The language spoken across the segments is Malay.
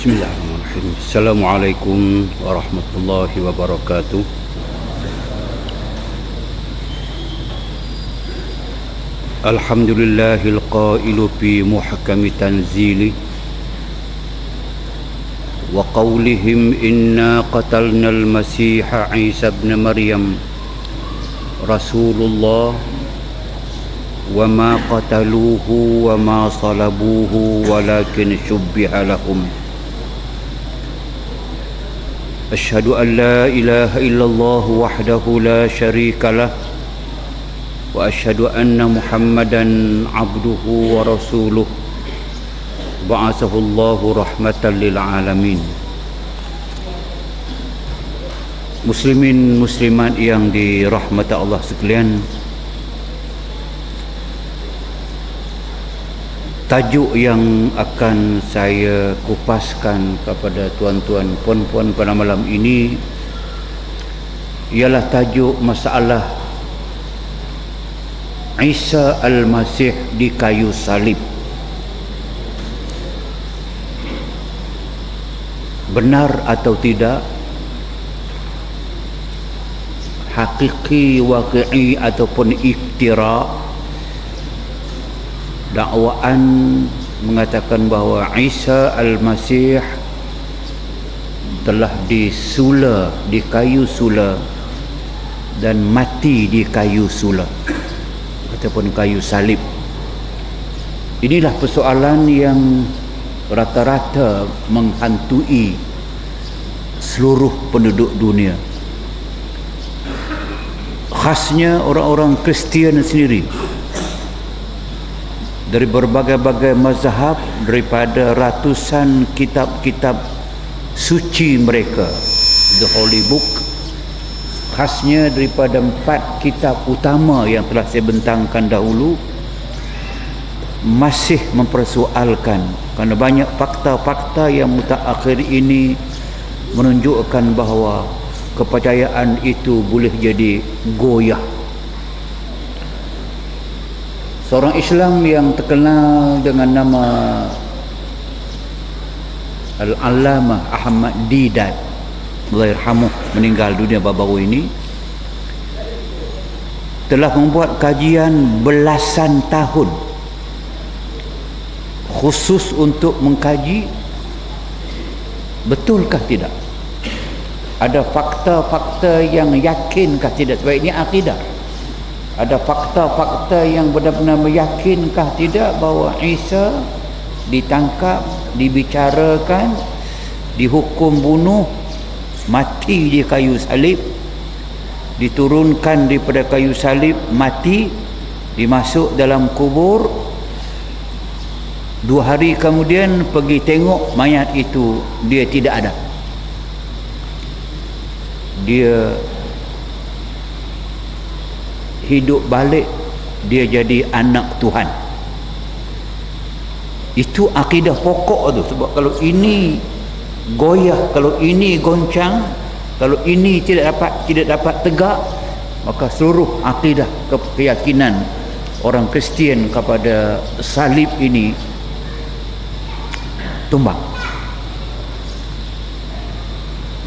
Bismillahirrahmanirrahim. Assalamualaikum warahmatullahi wabarakatuh. Alhamdulillahil qailu fi muhkami tanzili wa qawlihim inna qatalnal masiha Isa ibn Maryam Rasulullah wa ma qataluhu wa ma salabuhu walakin syubbiha lahum. Asyhadu an la ilaha illallah wahdahu la syarika lah wa asyhadu anna Muhammadan abduhu wa rasuluh ba'athahu Allahu rahmatan lil alamin. Muslimin muslimat yang dirahmati Allah sekalian, tajuk yang akan saya kupaskan kepada tuan-tuan puan-puan pada malam ini ialah tajuk masalah Isa Al-Masih di kayu salib. Benar atau tidak? Hakiki, waqi'i ataupun iftira? Dakwaan mengatakan bahawa Isa Al-Masih telah disula di kayu sula dan mati di kayu sula ataupun kayu salib. Inilah persoalan yang rata-rata menghantui seluruh penduduk dunia, khasnya orang-orang Kristian sendiri. Dari berbagai-bagai mazhab, daripada ratusan kitab-kitab suci mereka, The Holy Book, khasnya daripada 4 kitab utama yang telah saya bentangkan dahulu, masih mempersoalkan kerana banyak fakta-fakta yang mutaakhir ini menunjukkan bahawa kepercayaan itu boleh jadi goyah. Seorang Islam yang terkenal dengan nama Al-Allamah Ahmad Didat, Allahyarhamuh, meninggal dunia baru-baru ini, telah membuat kajian belasan tahun khusus untuk mengkaji betulkah tidak, ada fakta-fakta yang yakinkah tidak, sebab ini akidah. Ada fakta-fakta yang benar-benar meyakinkah tidak bahawa Isa ditangkap, dibicarakan, dihukum bunuh, mati di kayu salib, diturunkan daripada kayu salib, mati, dimasuk dalam kubur, 2 hari kemudian pergi tengok mayat itu, dia tidak ada. Dia hidup balik, dia jadi anak Tuhan. Itu akidah pokok tu. Sebab kalau ini goyah, kalau ini goncang, kalau ini tidak dapat tegak, maka seluruh akidah keyakinan orang Kristian kepada salib ini tumbang.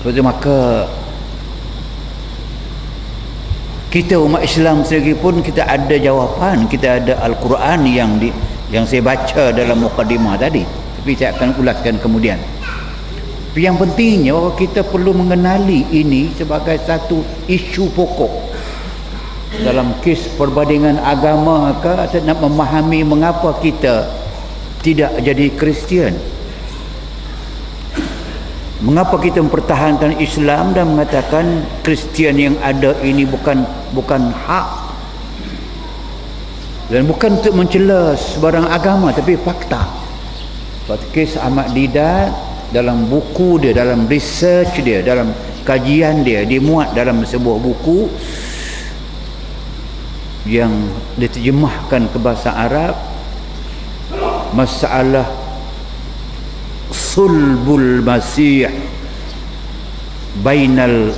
Sebab itu maka kita umat Islam sendiri pun kita ada jawapan, kita ada Al-Quran yang saya baca dalam mukadimah tadi, tapi saya akan ulaskan kemudian. Tapi yang pentingnya bahawa kita perlu mengenali ini sebagai satu isu pokok dalam kes perbandingan agama ke, atau nak memahami mengapa kita tidak jadi Kristian, mengapa kita mempertahankan Islam dan mengatakan Kristian yang ada ini bukan hak, dan bukan untuk mencela sebarang agama, tapi fakta. Seperti kes Ahmad Didat, dalam buku dia, dalam research dia, dalam kajian dia, dimuat dalam sebuah buku yang diterjemahkan ke bahasa Arab, masalah sulbul masih bainal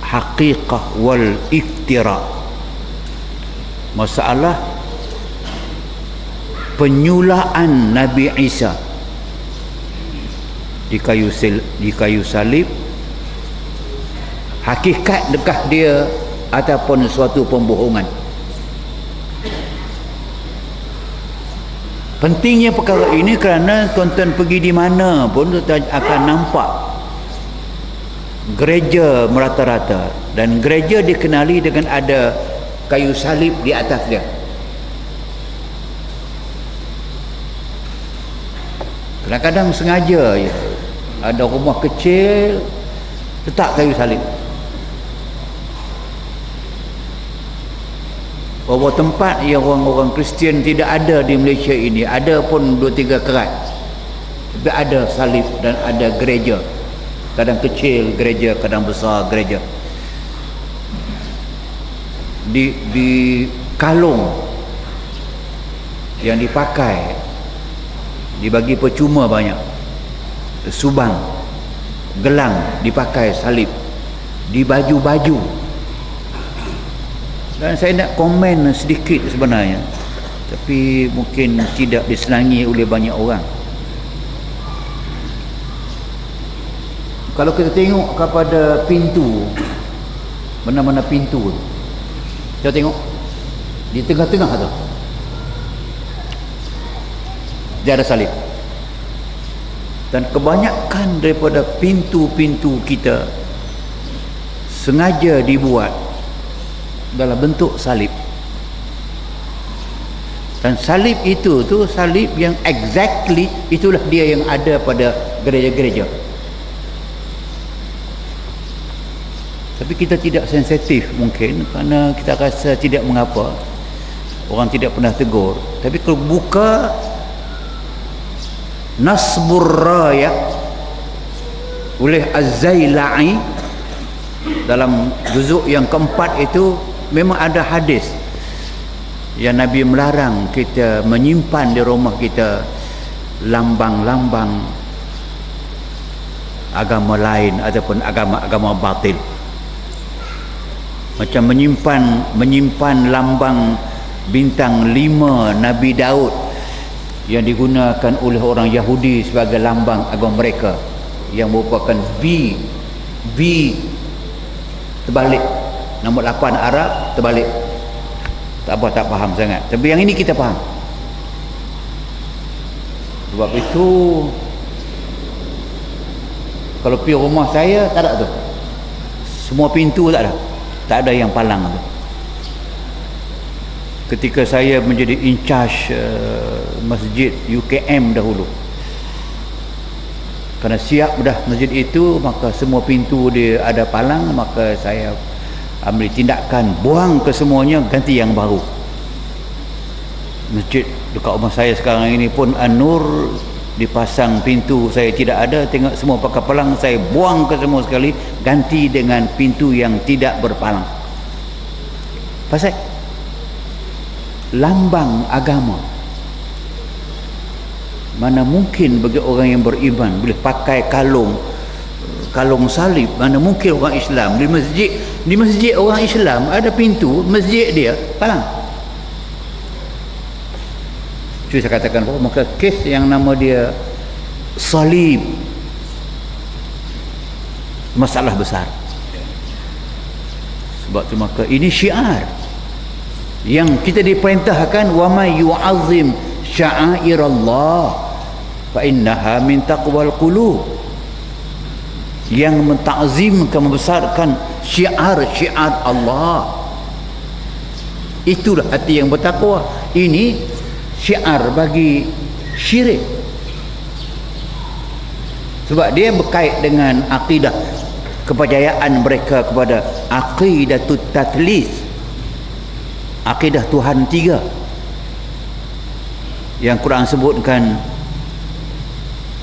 haqiqah wal iftira, masalah penyulaan Nabi Isa di kayu salib, hakikat dekah dia ataupun suatu pembohongan. Pentingnya perkara ini kerana tuan-tuan pergi di mana pun tuan akan nampak gereja merata-rata, dan gereja dikenali dengan ada kayu salib di atas dia. Kadang-kadang sengaja ya, ada rumah kecil letak kayu salib. Beberapa tempat yang orang-orang Kristian tidak ada di Malaysia ini, ada pun 2-3 kerat, tapi ada salib dan ada gereja. Kadang kecil gereja, kadang besar gereja. Di kalung yang dipakai dibagi percuma banyak, subang, gelang dipakai salib, di baju-baju. Dan saya nak komen sedikit sebenarnya, tapi mungkin tidak disenangi oleh banyak orang. Kalau kita tengok kepada pintu, mana-mana pintu, kita tengok di tengah-tengah tu dia ada salib. Dan kebanyakan daripada pintu-pintu kita sengaja dibuat dalam bentuk salib. Dan salib itu tu salib yang exactly itulah dia yang ada pada gereja-gereja. Tapi kita tidak sensitif mungkin kerana kita rasa tidak mengapa, orang tidak pernah tegur. Tapi kalau buka Nasbur Raya oleh Az-Zailai dalam juzuk yang keempat itu, memang ada hadis yang Nabi melarang kita menyimpan di rumah kita lambang-lambang agama lain ataupun agama-agama batil. Macam menyimpan lambang bintang 5 Nabi Daud yang digunakan oleh orang Yahudi sebagai lambang agama mereka, yang merupakan V terbalik, nombor 8 Arab terbalik. Tak faham sangat, tapi yang ini kita faham. Sebab itu kalau pergi rumah saya tak ada tu, semua pintu tak ada yang palang tu. Ketika saya menjadi in charge masjid UKM dahulu, kerana siap dah masjid itu, maka semua pintu dia ada palang, maka saya ambil tindakan buang ke semuanya, ganti yang baru. Masjid dekat rumah saya sekarang ini pun An-Nur dipasang pintu, saya tidak ada, tengok semua pakai palang, saya buang ke semua sekali, ganti dengan pintu yang tidak berpalang. Pasal lambang agama, mana mungkin bagi orang yang beriman boleh pakai kalung salib? Mana mungkin orang Islam di masjid orang Islam ada pintu masjid dia palang. Cuba saya katakan bahawa maka kes yang nama dia salib masalah besar. Sebab tu maka ini syiar yang kita diperintahkan, wa may yu'azzim sya'airallah fa innaha min taqwal qulub. Yang mentakzimkan, membesarkan syiar-syiar Allah, itulah hati yang bertakwa. Ini syiar bagi syirik, sebab dia berkait dengan akidah, kepercayaan mereka kepada aqidatut tatlis, akidah Tuhan 3 yang Quran sebutkan,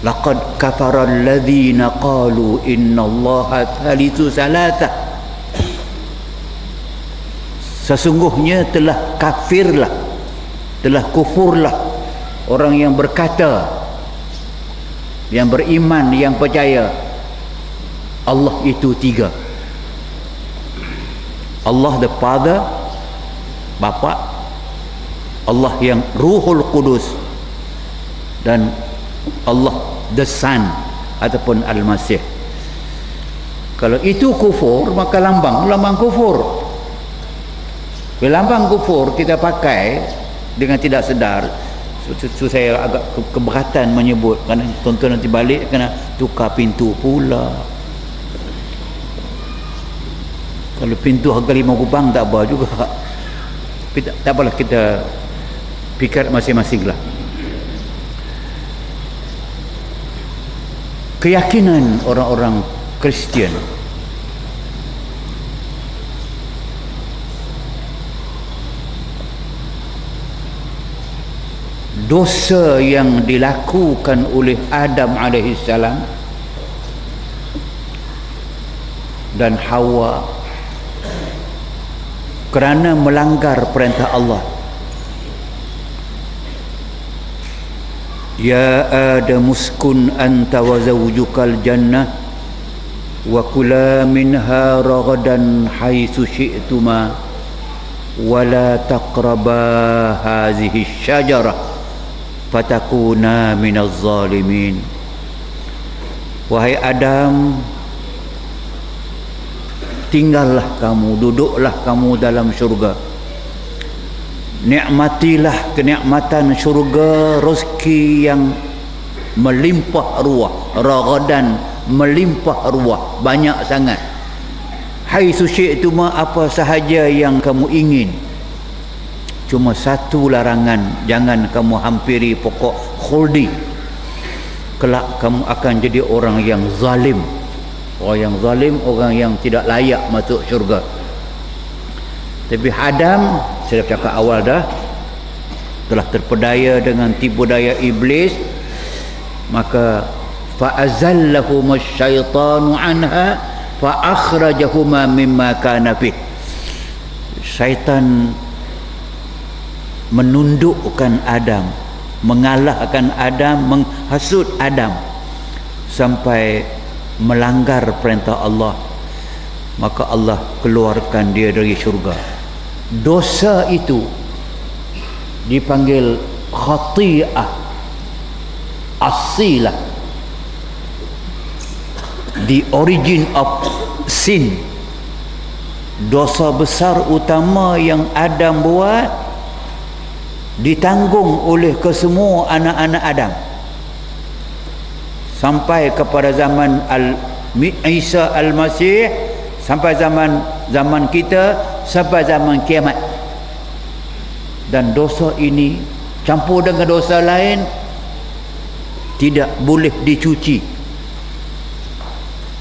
laqad kafara alladhina qalu innallaha thalithu salatah. Sesungguhnya telah kafirlah, telah kufurlah orang yang berkata, yang beriman, yang percaya Allah itu 3. Allah the Father, Bapa, Allah yang Ruhul Kudus, dan Allah the Son, ataupun Al-Masih. Kalau itu kufur, maka lambang kufur. Bila lambang kufur kita pakai dengan tidak sedar, saya agak keberatan menyebut, kerana tuan-tuan nanti balik kena tukar pintu pula. Kalau pintu harga RM5 tak apa juga, tapi tak apalah, kita fikir masing-masing lah. Keyakinan orang-orang Kristian dosa yang dilakukan oleh Adam alaihissalam dan Hawa kerana melanggar perintah Allah. Ya Adam uskun anta wa zawjukal jannah wa kula minha ragadan haitsu syi'tuma wa la taqraba hadhihi syajarah fatakuna minaz zalimin. Wahai Adam, tinggallah kamu, duduklah kamu dalam syurga, nikmatilah kenikmatan syurga, rezeki yang melimpah ruah, ragadan, melimpah ruah, banyak sangat. Haitsu syi'tuma, apa sahaja yang kamu ingin. Cuma satu larangan, jangan kamu hampiri pokok khuldi. Kelak kamu akan jadi orang yang zalim. Orang yang zalim, orang yang tidak layak masuk syurga. Tapi Adam, saya dah cakap awal dah, telah terpedaya dengan tipu daya iblis, maka fa'azallahuma syaitanu anha fa'akhrajahuma mimma kana fih. Syaitan menundukkan Adam, mengalahkan Adam, menghasut Adam sampai melanggar perintah Allah, maka Allah keluarkan dia dari syurga. Dosa itu dipanggil khati'ah asilah, the origin of sin. Dosa besar utama yang Adam buat ditanggung oleh kesemua anak-anak Adam sampai kepada zaman Isa Al-Masih, sampai zaman kita, sampai zaman kiamat. Dan dosa ini campur dengan dosa lain tidak boleh dicuci,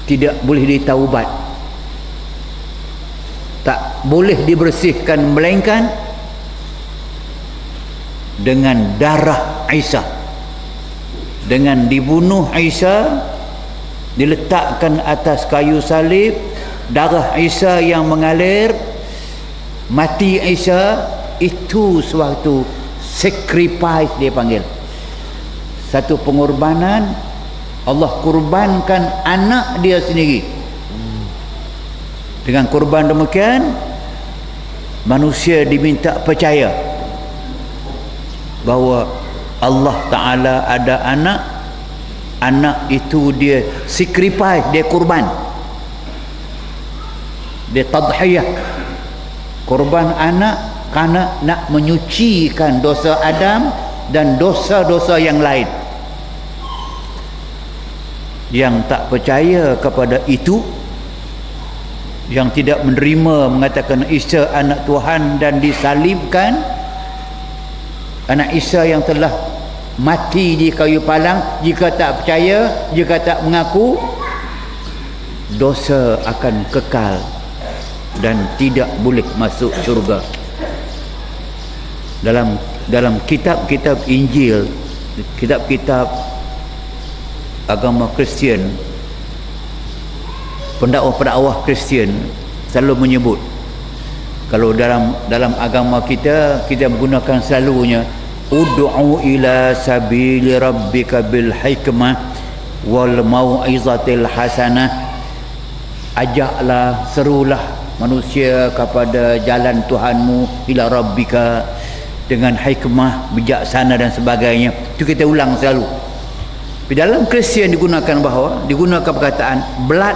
tidak boleh ditaubat, tak boleh dibersihkan, melainkan dengan darah Isa. Dengan dibunuh Isa, diletakkan atas kayu salib, darah Isa yang mengalir, mati Isa, itu suatu sacrifice dia panggil, satu pengorbanan. Allah kurbankan anak dia sendiri. Dengan kurban demikian, manusia diminta percaya bahawa Allah Ta'ala ada anak. Anak itu dia sacrifice, dia kurban, dia tadhiyah, kurban anak kerana nak menyucikan dosa Adam dan dosa-dosa yang lain. Yang tak percaya kepada itu, yang tidak menerima, mengatakan Isa anak Tuhan dan disalibkan, anak Isa yang telah mati di kayu palang, jika tak percaya, jika tak mengaku, dosa akan kekal dan tidak boleh masuk syurga. Dalam kitab-kitab Injil, kitab-kitab agama Kristian, pendakwah-pendakwah Kristian selalu menyebut, kalau dalam agama kita menggunakan selalunya ud'u ila sabili rabbika bil hikmah wal mau'izatil hasanah. Ajaklah, serulah manusia kepada jalan Tuhanmu, ila rabbika, dengan hikmah, bijaksana dan sebagainya. Itu kita ulang selalu. Di dalam Kristian digunakan perkataan blood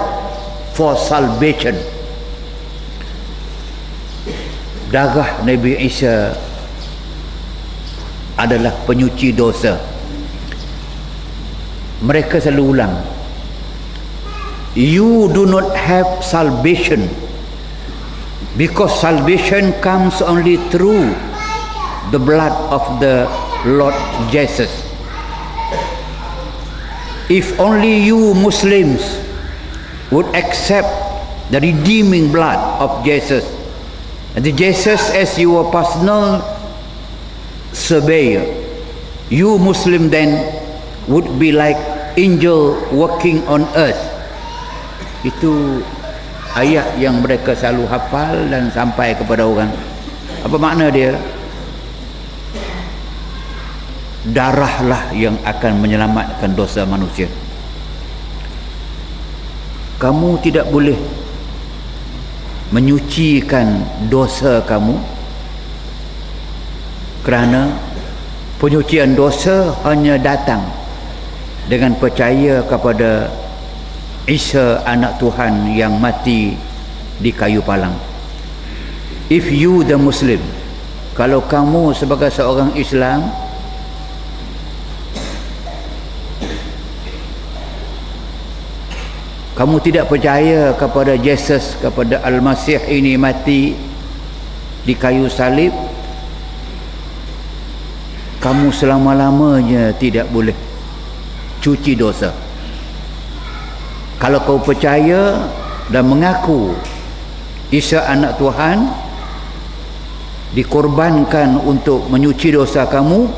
for salvation. Darah Nabi Isa adalah penyuci dosa. Mereka selalu ulang, you do not have salvation because salvation comes only through the blood of the Lord Jesus. If only you Muslims would accept the redeeming blood of Jesus, and the Jesus as your personal surveyor, you Muslim then would be like angel walking on earth. Itu ayat yang mereka selalu hafal dan sampai kepada orang. Apa makna dia? Darahlah yang akan menyelamatkan dosa manusia. Kamu tidak boleh menyucikan dosa kamu, kerana penyucian dosa hanya datang dengan percaya kepada Isa anak Tuhan yang mati di kayu palang. If you the Muslim, kalau kamu sebagai seorang Islam kamu tidak percaya kepada Jesus, kepada Al-Masih ini mati di kayu salib, kamu selama-lamanya tidak boleh cuci dosa. Kalau kau percaya dan mengaku Isa anak Tuhan dikorbankan untuk menyuci dosa kamu,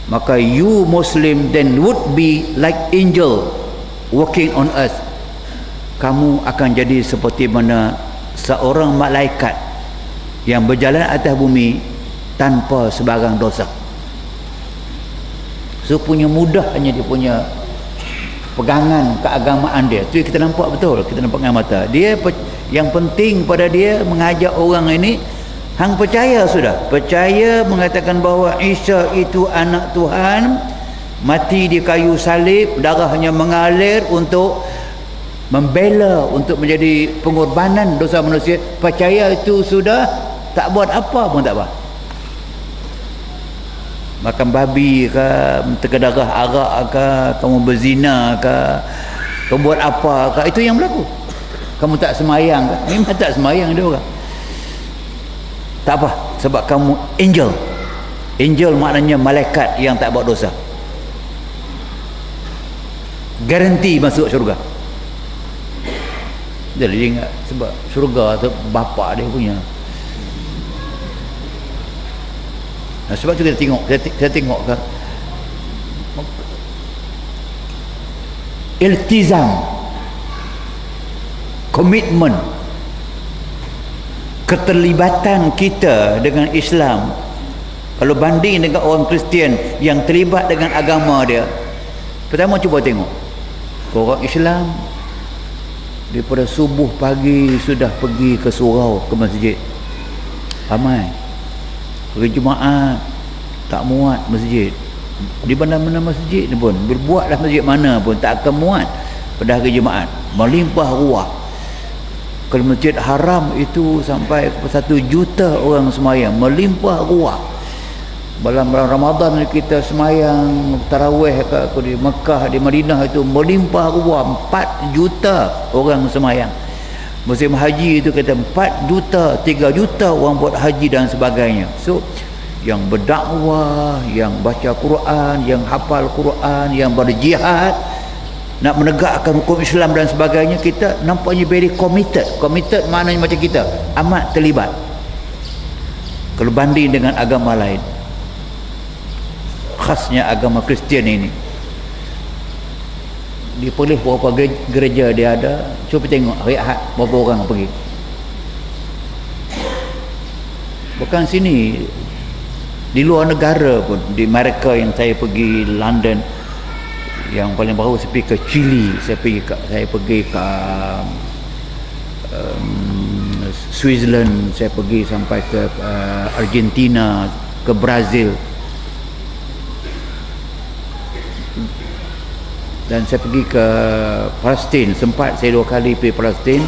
maka you Muslim then would be like angel walking on earth. Kamu akan jadi seperti mana seorang malaikat yang berjalan atas bumi tanpa sebarang dosa. So punya mudahnya dia punya pegangan keagamaan dia. Tu kita nampak betul, kita nampak dengan mata. Dia yang penting pada dia mengajak orang ini, hang percaya sudah. Percaya mengatakan bahawa Isa itu anak Tuhan, mati di kayu salib, darahnya mengalir untuk membela, untuk menjadi pengorbanan dosa manusia. Percaya itu sudah, tak buat apa pun tak apa. Makan babi ke, terkedarah arak ke, kamu berzina ke, kamu buat apa ke, itu yang berlaku. Kamu tak semayang ke, memang tak semayang dia orang. Tak apa, sebab kamu angel. Angel maknanya malaikat yang tak buat dosa. Garanti masuk syurga. Jadi dia ingat sebab syurga tu bapa dia punya. Nah, sebab tu kita tengok, saya tengok kan, iltizam, komitmen, keterlibatan kita dengan Islam kalau banding dengan orang Kristian yang terlibat dengan agama dia. Pertama cuba tengok, orang Islam daripada subuh pagi sudah pergi ke surau, ke masjid, ramai. Pergi Jumaat tak muat masjid. Di mana-mana masjid ni pun, berbuatlah masjid mana pun tak akan muat pada hari Jumaat, melimpah ruah. Kalau masjid haram itu sampai 1 juta orang semayang, melimpah ruah. Dalam Ramadan kita semayang tarawih di Mekah, di Madinah itu melimpah ruah, 4 juta orang semayang. Musim haji itu kata 4 juta, 3 juta orang buat haji dan sebagainya. So yang berdakwah, yang baca Quran, yang hafal Quran, yang berjihad nak menegakkan hukum Islam dan sebagainya, kita nampaknya very committed. Committed maknanya macam kita amat terlibat kalau banding dengan agama lain. Khasnya agama Kristian ini, dia pilih berapa gereja dia ada. Cuba tengok hari Ahad berapa orang pergi. Bukan sini, di luar negara pun, di Amerika yang saya pergi, London, yang paling baru saya pergi ke Chile, saya pergi ke Switzerland, saya pergi sampai ke Argentina, ke Brazil. Dan saya pergi ke Palestin, sempat saya 2 kali pergi Palestin,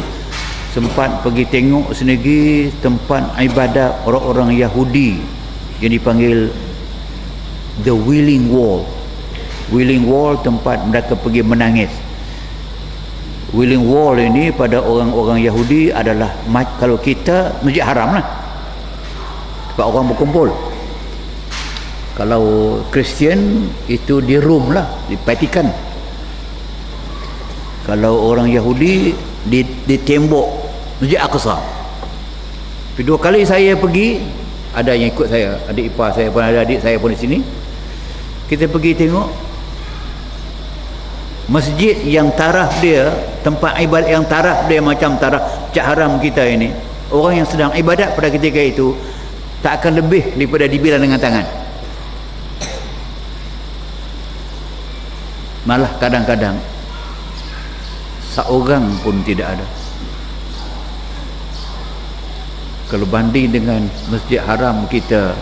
sempat pergi tengok sendiri tempat ibadat orang-orang Yahudi yang dipanggil The Wailing Wall. Wailing Wall tempat mereka pergi menangis. Wailing Wall ini pada orang-orang Yahudi adalah kalau kita Masjid Haram lah, tempat orang berkumpul. Kalau Kristian itu di Rom lah, di Vatikan. Kalau orang Yahudi di tembok Masjid Aqsa. 2 kali saya pergi, ada yang ikut saya, adik ipar saya pun ada, adik saya pun di sini. Kita pergi tengok masjid yang taraf dia, tempat ibadat yang taraf dia macam taraf Masjid Haram kita ini. Orang yang sedang ibadat pada ketika itu tak akan lebih daripada dibilang dengan tangan. Malah kadang-kadang seorang pun tidak ada. Kalau banding dengan Masjid Haram kita,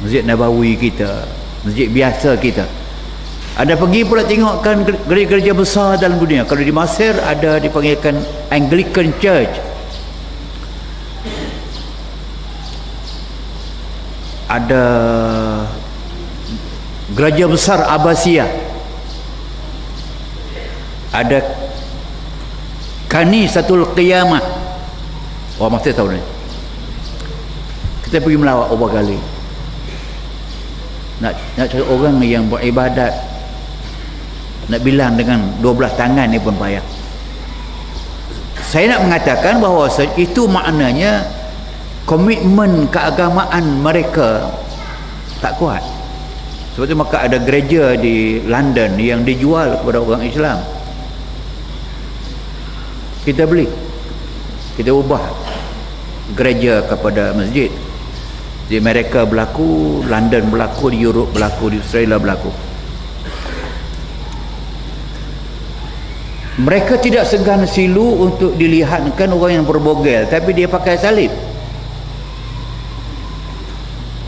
Masjid Nabawi kita, masjid biasa kita, ada pergi pula tengokkan gereja-gereja besar dalam dunia. Kalau di Mesir ada dipanggilkan Anglican Church, ada gereja besar Abbasiyah, ada Kanisatul Qiyamah. Orang Mesir tahu ni. Kita pergi melawat beberapa kali. Nak cari orang yang beribadat, nak bilang dengan 12 tangan ni pun payah. Saya nak mengatakan bahawa itu maknanya komitmen keagamaan mereka tak kuat. Sebab itu maka ada gereja di London yang dijual kepada orang Islam. Kita beli, kita ubah gereja kepada masjid. Di Amerika berlaku, London berlaku, di Europe berlaku, di Australia berlaku. Mereka tidak segan silu untuk dilihatkan orang yang berbogel, tapi dia pakai salib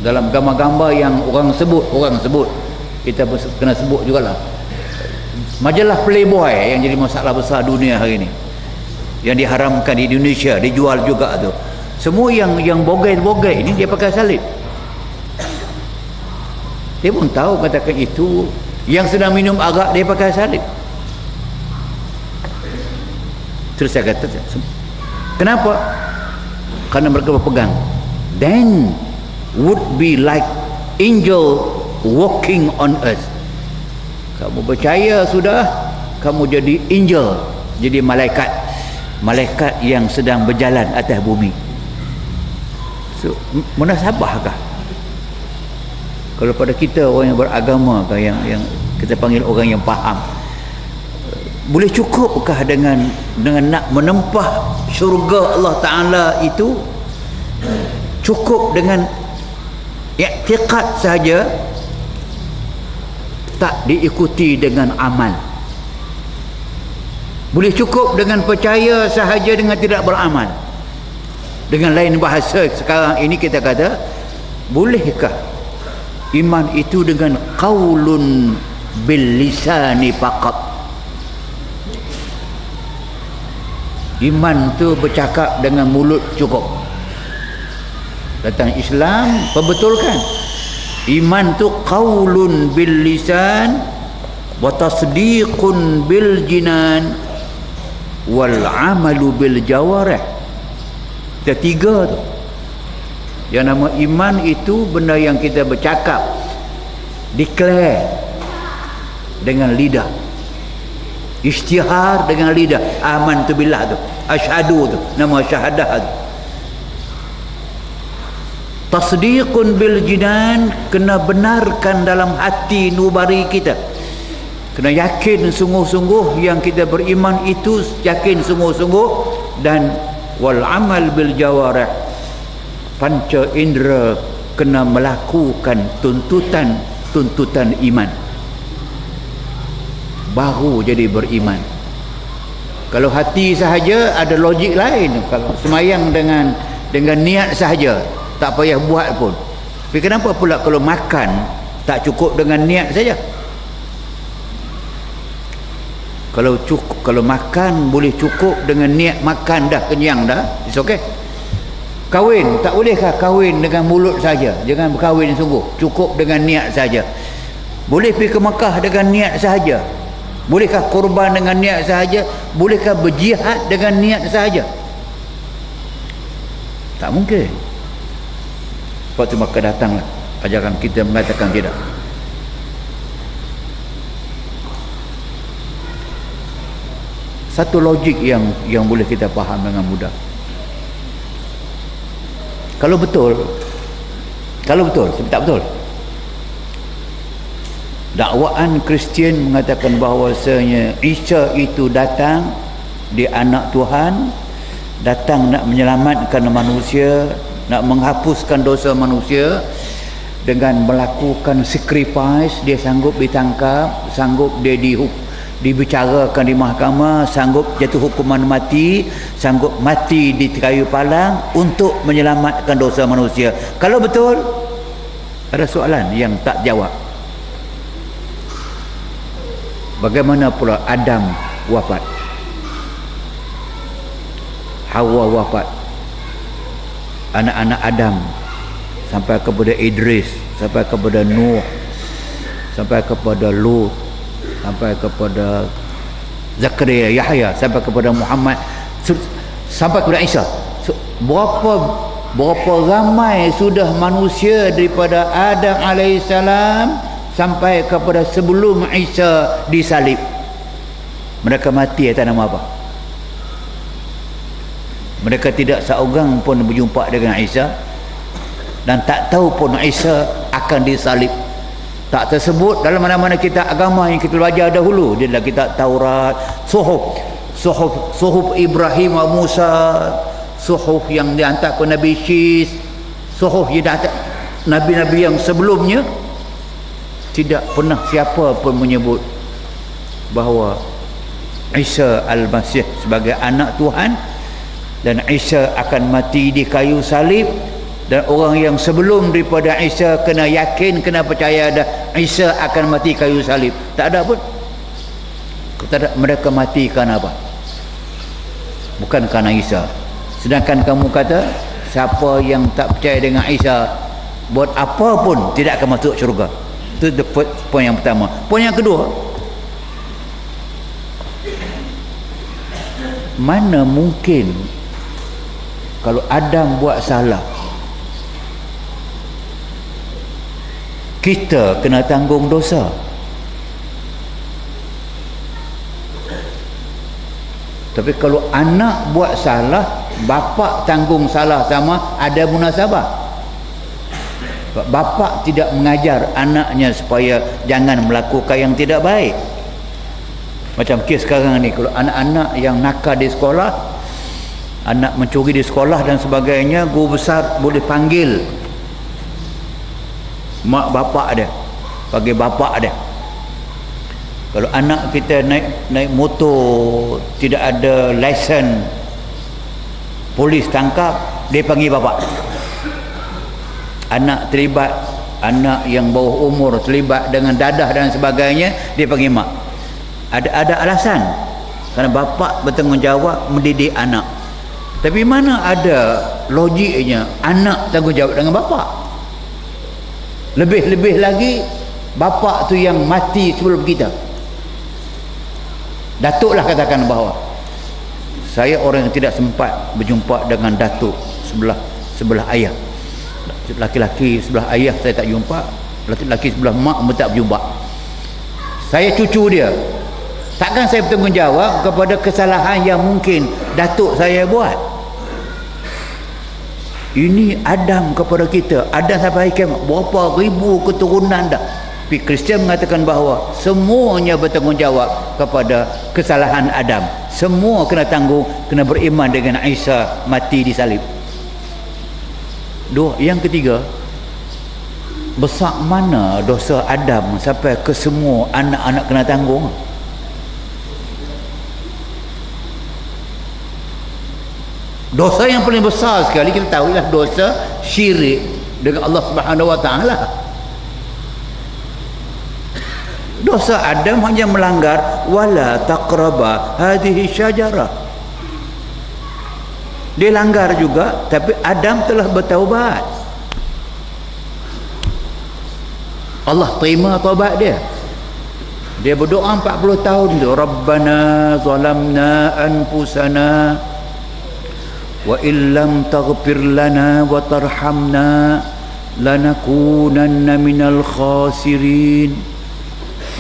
dalam gambar-gambar yang orang sebut, kita kena sebut jugalah. Majalah Playboy yang jadi masalah besar dunia hari ini, yang diharamkan di Indonesia, dijual juga tu. Semua yang bogel-bogel ini dia pakai salib. Dia pun tahu katakan itu, yang sedang minum arak dia pakai salib. Terus saya kata, kenapa? Karena mereka berpegang, then would be like angel walking on earth. Kamu percaya sudah, kamu jadi angel, jadi malaikat yang sedang berjalan atas bumi. So, munasabahkah kalau pada kita orang yang beragama, yang kita panggil orang yang faham, boleh cukupkah dengan nak menempah syurga Allah Ta'ala itu cukup dengan i'tiqad saja, tak diikuti dengan amal? Boleh cukup dengan percaya sahaja dengan tidak beramal? Dengan lain bahasa sekarang ini kita kata, bolehkah iman itu dengan qaulun bil lisani faqat? Iman tu bercakap dengan mulut cukup. Datang Islam perbetulkan, iman tu qaulun bil lisan wa tasdiqun bil jinan wal amalu bil jawarih. Tiga tu yang nama iman itu benda yang kita bercakap, declare dengan lidah, isytihar dengan lidah. Aman tu billah tu, asyhadu tu, nama syahadah tu. Tasdiqun bil jinan, kena benarkan dalam hati nubari kita, kena yakin sungguh-sungguh yang kita beriman itu, yakin sungguh-sungguh. Dan wal amal bil jawarih, panca indera kena melakukan tuntutan iman, baru jadi beriman. Kalau hati sahaja ada logik lain. Kalau semayang dengan niat sahaja, tak payah buat pun. Tapi kenapa pula kalau makan tak cukup dengan niat saja? Kalau cukup, kalau makan boleh cukup dengan niat makan dah kenyang dah, it's okay. Kahwin, tak bolehkah kahwin dengan mulut saja? Jangan berkahwin sungguh, cukup dengan niat saja. Boleh pergi ke Mekah dengan niat sahaja? Bolehkah korban dengan niat sahaja? Bolehkah berjihad dengan niat sahaja? Tak mungkin. Sebab tu maka datanglah ajaran kita mengatakan tidak. Satu logik yang boleh kita faham dengan mudah. Kalau betul, tak betul. Dakwaan Kristian mengatakan bahawasanya Isa itu datang, dia anak Tuhan, datang nak menyelamatkan manusia, nak menghapuskan dosa manusia dengan melakukan sacrifice. Dia sanggup ditangkap, sanggup dia dibicarakan di mahkamah, sanggup jatuh hukuman mati, sanggup mati di kayu palang untuk menyelamatkan dosa manusia. Kalau betul, ada soalan yang tak jawab. Bagaimana pula Adam wafat, Hawa wafat, anak-anak Adam sampai kepada Idris, sampai kepada Nuh, sampai kepada Lut, sampai kepada Zakaria, Yahya, sampai kepada Muhammad, sampai kepada Isa. Berapa ramai sudah manusia daripada Adam alaihissalam sampai kepada sebelum Isa disalib. Mereka mati atas nama apa? Mereka tidak seorang pun berjumpa dengan Isa dan tak tahu pun Isa akan disalib. Tak tersebut dalam mana-mana kitab agama yang kita belajar dahulu. Dia adalah kitab Taurat, suhuf Ibrahim wa Musa, suhuf yang dihantar ke Nabi Syis, suhuf yang dihantar Nabi-Nabi yang sebelumnya. Tidak pernah siapa pun menyebut bahawa Isa Al-Masih sebagai anak Tuhan dan Isa akan mati di kayu salib, dan orang yang sebelum daripada Isa kena yakin, kena percaya dah Isa akan mati kayu salib. Tak ada pun. Mereka mati kerana apa? Bukan kerana Isa. Sedangkan kamu kata siapa yang tak percaya dengan Isa buat apa pun tidak akan masuk syurga. Itu poin yang pertama. Poin yang kedua, mana mungkin kalau Adam buat salah kita kena tanggung dosa? Tapi kalau anak buat salah, bapa tanggung salah sama ada munasabah. Bapa tidak mengajar anaknya supaya jangan melakukan yang tidak baik. Macam kes sekarang ni, kalau anak-anak yang nakal di sekolah, anak mencuri di sekolah dan sebagainya, guru besar boleh panggil mak bapak dia, bagi bapak dia. Kalau anak kita naik motor tidak ada lesen, polis tangkap, dia panggil bapak. Anak terlibat, anak yang bawah umur terlibat dengan dadah dan sebagainya, dia panggil mak. Ada alasan, kerana bapa bertanggungjawab mendidik anak. Tapi mana ada logiknya anak tanggungjawab dengan bapa? Lebih-lebih lagi bapa tu yang mati sebelum kita. Datuk lah katakan bahawa saya orang yang tidak sempat berjumpa dengan datuk sebelah ayah. Laki-laki sebelah ayah saya tak jumpa, laki-laki sebelah mak pun tak berjumpa. Saya cucu dia. Takkan saya bertanggungjawab kepada kesalahan yang mungkin datuk saya buat? Ini Adam kepada kita. Adam sampai kiamat, berapa ribu keturunan dah. Tapi Kristian mengatakan bahawa semuanya bertanggungjawab kepada kesalahan Adam. Semua kena tanggung, kena beriman dengan Isa mati di salib. Dua, yang ketiga, besar mana dosa Adam sampai ke semua anak-anak kena tanggung? Dosa yang paling besar sekali kita tahu ialah dosa syirik dengan Allah Subhanahu Wa Taala. Dosa Adam hanya melanggar wala taqraba hadhihi syajarah. Dia langgar juga, tapi Adam telah bertaubat. Allah terima taubat dia. Dia berdoa 40 tahun tu, Rabbana zalamna anfusana wa illam taghfir lana wa tarhamna lanakunanna minal khasirin.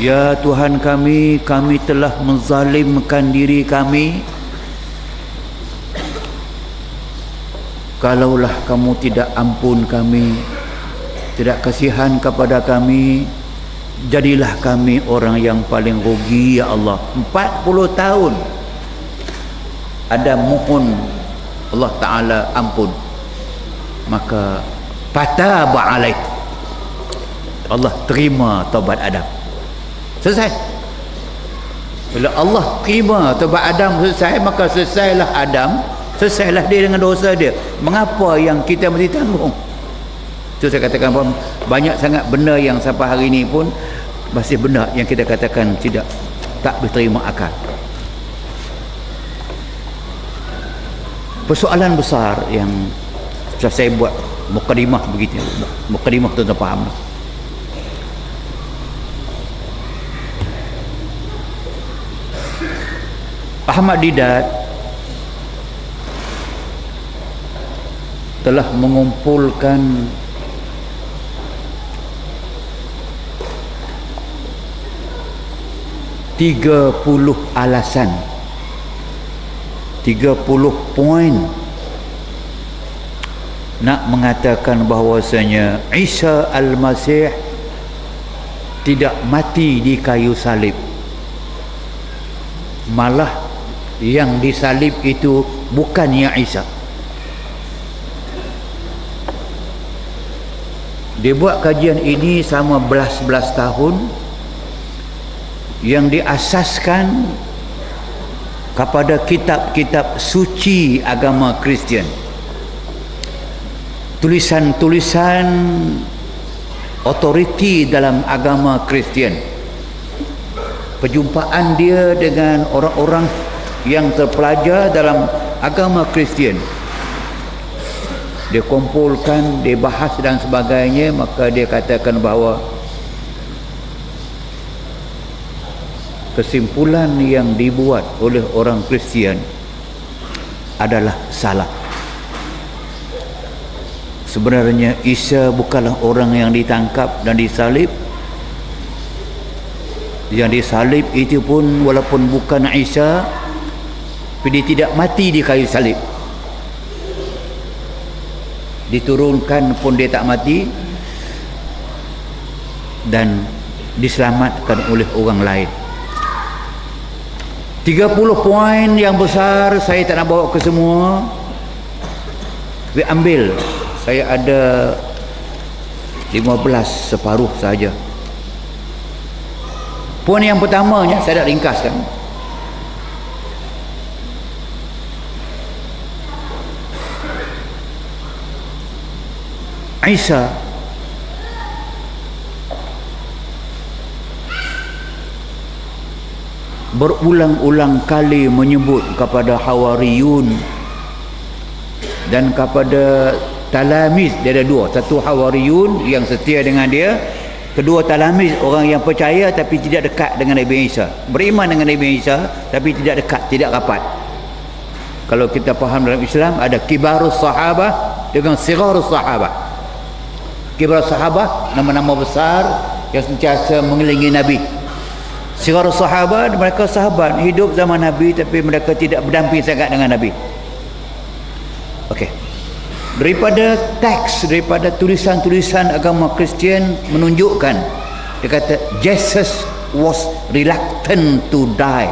Ya Tuhan kami, kami telah menzalimkan diri kami. Kalaulah kamu tidak ampun kami, tidak kasihan kepada kami, jadilah kami orang yang paling rugi ya Allah. 40 tahun Adam mohon Allah Ta'ala ampun, maka fataba alaih, Allah terima taubat Adam. Selesai. Bila Allah terima taubat Adam selesai, maka selesailah Adam, selesailah dia dengan dosa dia. Mengapa yang kita mesti tanggung? Itu saya katakan, banyak sangat benda yang sampai hari ini pun masih benda yang kita katakan tak diterima akal. Persoalan besar yang setelah saya buat mukadimah begitu, mukadimah tuan-tuan faham. Ahmad Didat telah mengumpulkan alasan, 30 poin nak mengatakan bahawasanya Isa Al-Masih tidak mati di kayu salib, malah yang disalib itu bukannya Isa. Dia buat kajian ini selama belas-belas tahun, yang diasaskan kepada kitab-kitab suci agama Kristian, tulisan-tulisan otoriti dalam agama Kristian, perjumpaan dia dengan orang-orang yang terpelajar dalam agama Kristian. Dia kumpulkan, dia bahas dan sebagainya, maka dia katakan bahawa kesimpulan yang dibuat oleh orang Kristian adalah salah. Sebenarnya Isa bukanlah orang yang ditangkap dan disalib. Yang disalib itu pun walaupun bukan Isa, tapi dia tidak mati di kayu salib. Diturunkan pun dia tak mati, dan diselamatkan oleh orang lain. 30 poin yang besar, saya tak nak bawa ke semua, tapi ambil, saya ada 15 separuh saja. Poin yang pertamanya saya nak ringkaskan. Isa berulang-ulang kali menyebut kepada Hawariyun dan kepada Talamiz. Dia ada dua, satu Hawariyun yang setia dengan dia, kedua Talamiz, orang yang percaya tapi tidak dekat dengan Nabi Isa, beriman dengan Nabi Isa tapi tidak dekat, tidak rapat. Kalau kita faham dalam Islam, ada kibarus sahabah dengan sigharus sahabah. Kibarus sahabah, nama-nama besar yang sentiasa mengelilingi Nabi. Sigharus sahabah, mereka sahabat hidup zaman Nabi tapi mereka tidak berdamping sangat dengan Nabi. Okey. Daripada teks, daripada tulisan-tulisan agama Kristian menunjukkan, dia kata Jesus was reluctant to die.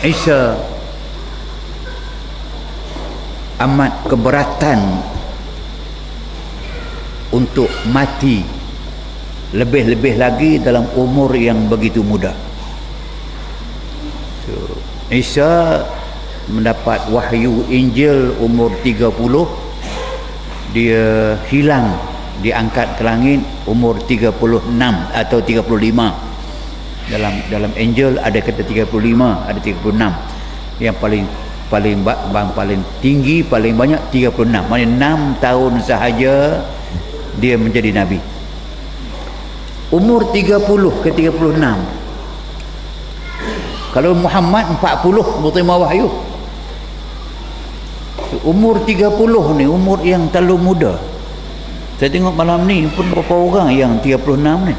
Isa amat keberatan untuk mati, lebih-lebih lagi dalam umur yang begitu muda. Isa mendapat wahyu Injil umur 30, dia hilang diangkat ke langit umur 36 atau 35. Dalam angel ada kata 35, ada 36. Yang paling tinggi, paling banyak 36. Maknanya 6 tahun sahaja dia menjadi nabi. Umur 30 ke 36. Kalau Muhammad 40 menerima wahyu. Umur 30 ni umur yang terlalu muda. Saya tengok malam ni pun berapa orang yang 36 ni.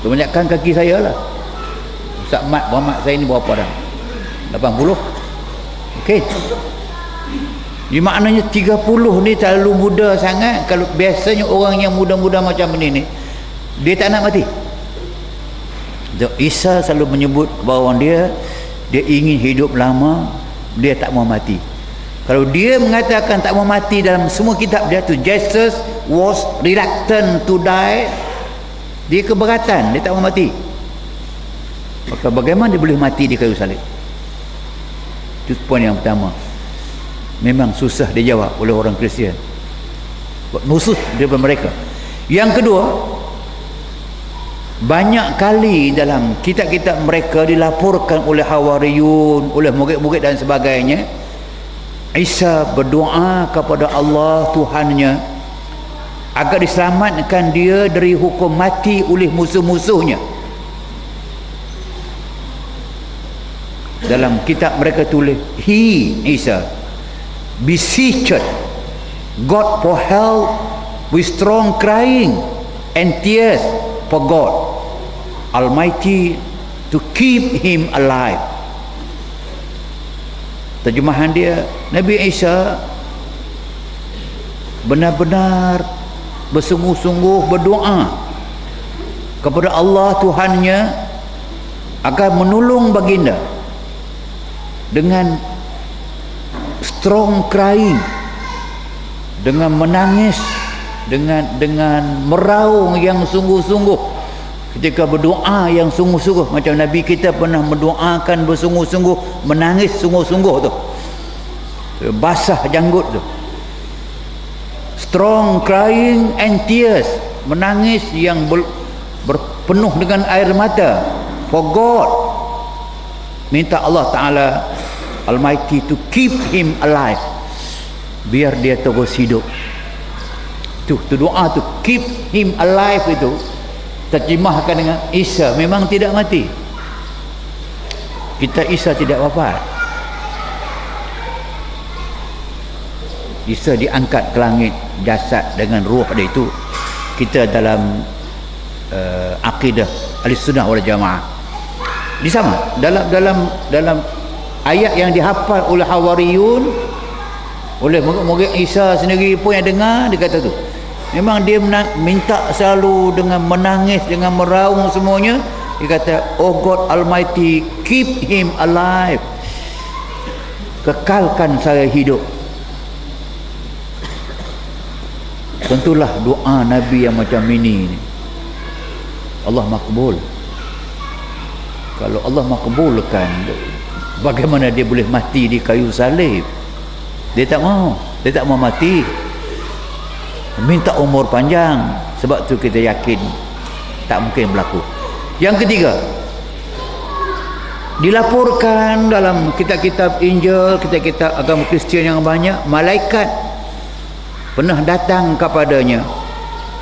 Kebanyakan kaki saya lah. Ustaz Muhammad saya ni berapa dah? 80. Okey. Di maknanya 30 ni terlalu muda sangat. Kalau biasanya orang yang muda-muda macam ni dia tak nak mati. Isa selalu menyebut bahawa dia ingin hidup lama, dia tak mau mati. Kalau dia mengatakan tak mau mati dalam semua kitab dia tu, Jesus was reluctant to die, dia keberatan, dia tak mau mati. Maka bagaimana dia boleh mati di kayu salib? Itu poin yang pertama. Memang susah dijawab oleh orang Kristian. Musuh daripada mereka. Yang kedua, banyak kali dalam kitab-kitab mereka dilaporkan oleh Hawariyun, oleh murid-murid dan sebagainya, Isa berdoa kepada Allah Tuhannya agar diselamatkan dia dari hukum mati oleh musuh-musuhnya. Dalam kitab mereka tulis, Isa beseeched God for help with strong crying and tears for God Almighty to keep him alive. Terjemahan dia, Nabi Isa benar-benar bersungguh-sungguh berdoa kepada Allah Tuhannya agar menolong baginda dengan strong crying, dengan menangis, dengan meraung yang sungguh-sungguh. Ketika berdoa yang sungguh-sungguh, macam Nabi kita pernah mendoakan bersungguh-sungguh, menangis sungguh-sungguh tu, basah janggut tu. Strong crying and tears, menangis yang berpenuh dengan air mata for God, minta Allah Ta'ala Almighty to keep him alive, biar dia terus hidup. Tu doa tu, keep him alive, itu terjemahkan dengan Isa memang tidak mati. Kita Isa tidak wafat. Isa diangkat ke langit, jasad dengan ruh dia itu. Kita dalam akidah Ahlussunnah wal Jamaah di sama dalam ayat yang dihafal oleh Hawariyun, oleh murid Isa sendiri pun yang dengar, dia kata tu memang dia minta selalu dengan menangis, dengan meraung semuanya. Dia kata, oh God Almighty, keep him alive, kekalkan saya hidup. Tentulah doa Nabi yang macam ini Allah makbul. Kalau Allah makbulkan, bagaimana dia boleh mati di kayu salib? Dia tak mau mati, minta umur panjang. Sebab tu kita yakin tak mungkin berlaku. Yang ketiga, dilaporkan dalam kitab-kitab Injil, kitab-kitab agama Kristian yang banyak, malaikat pernah datang kepadanya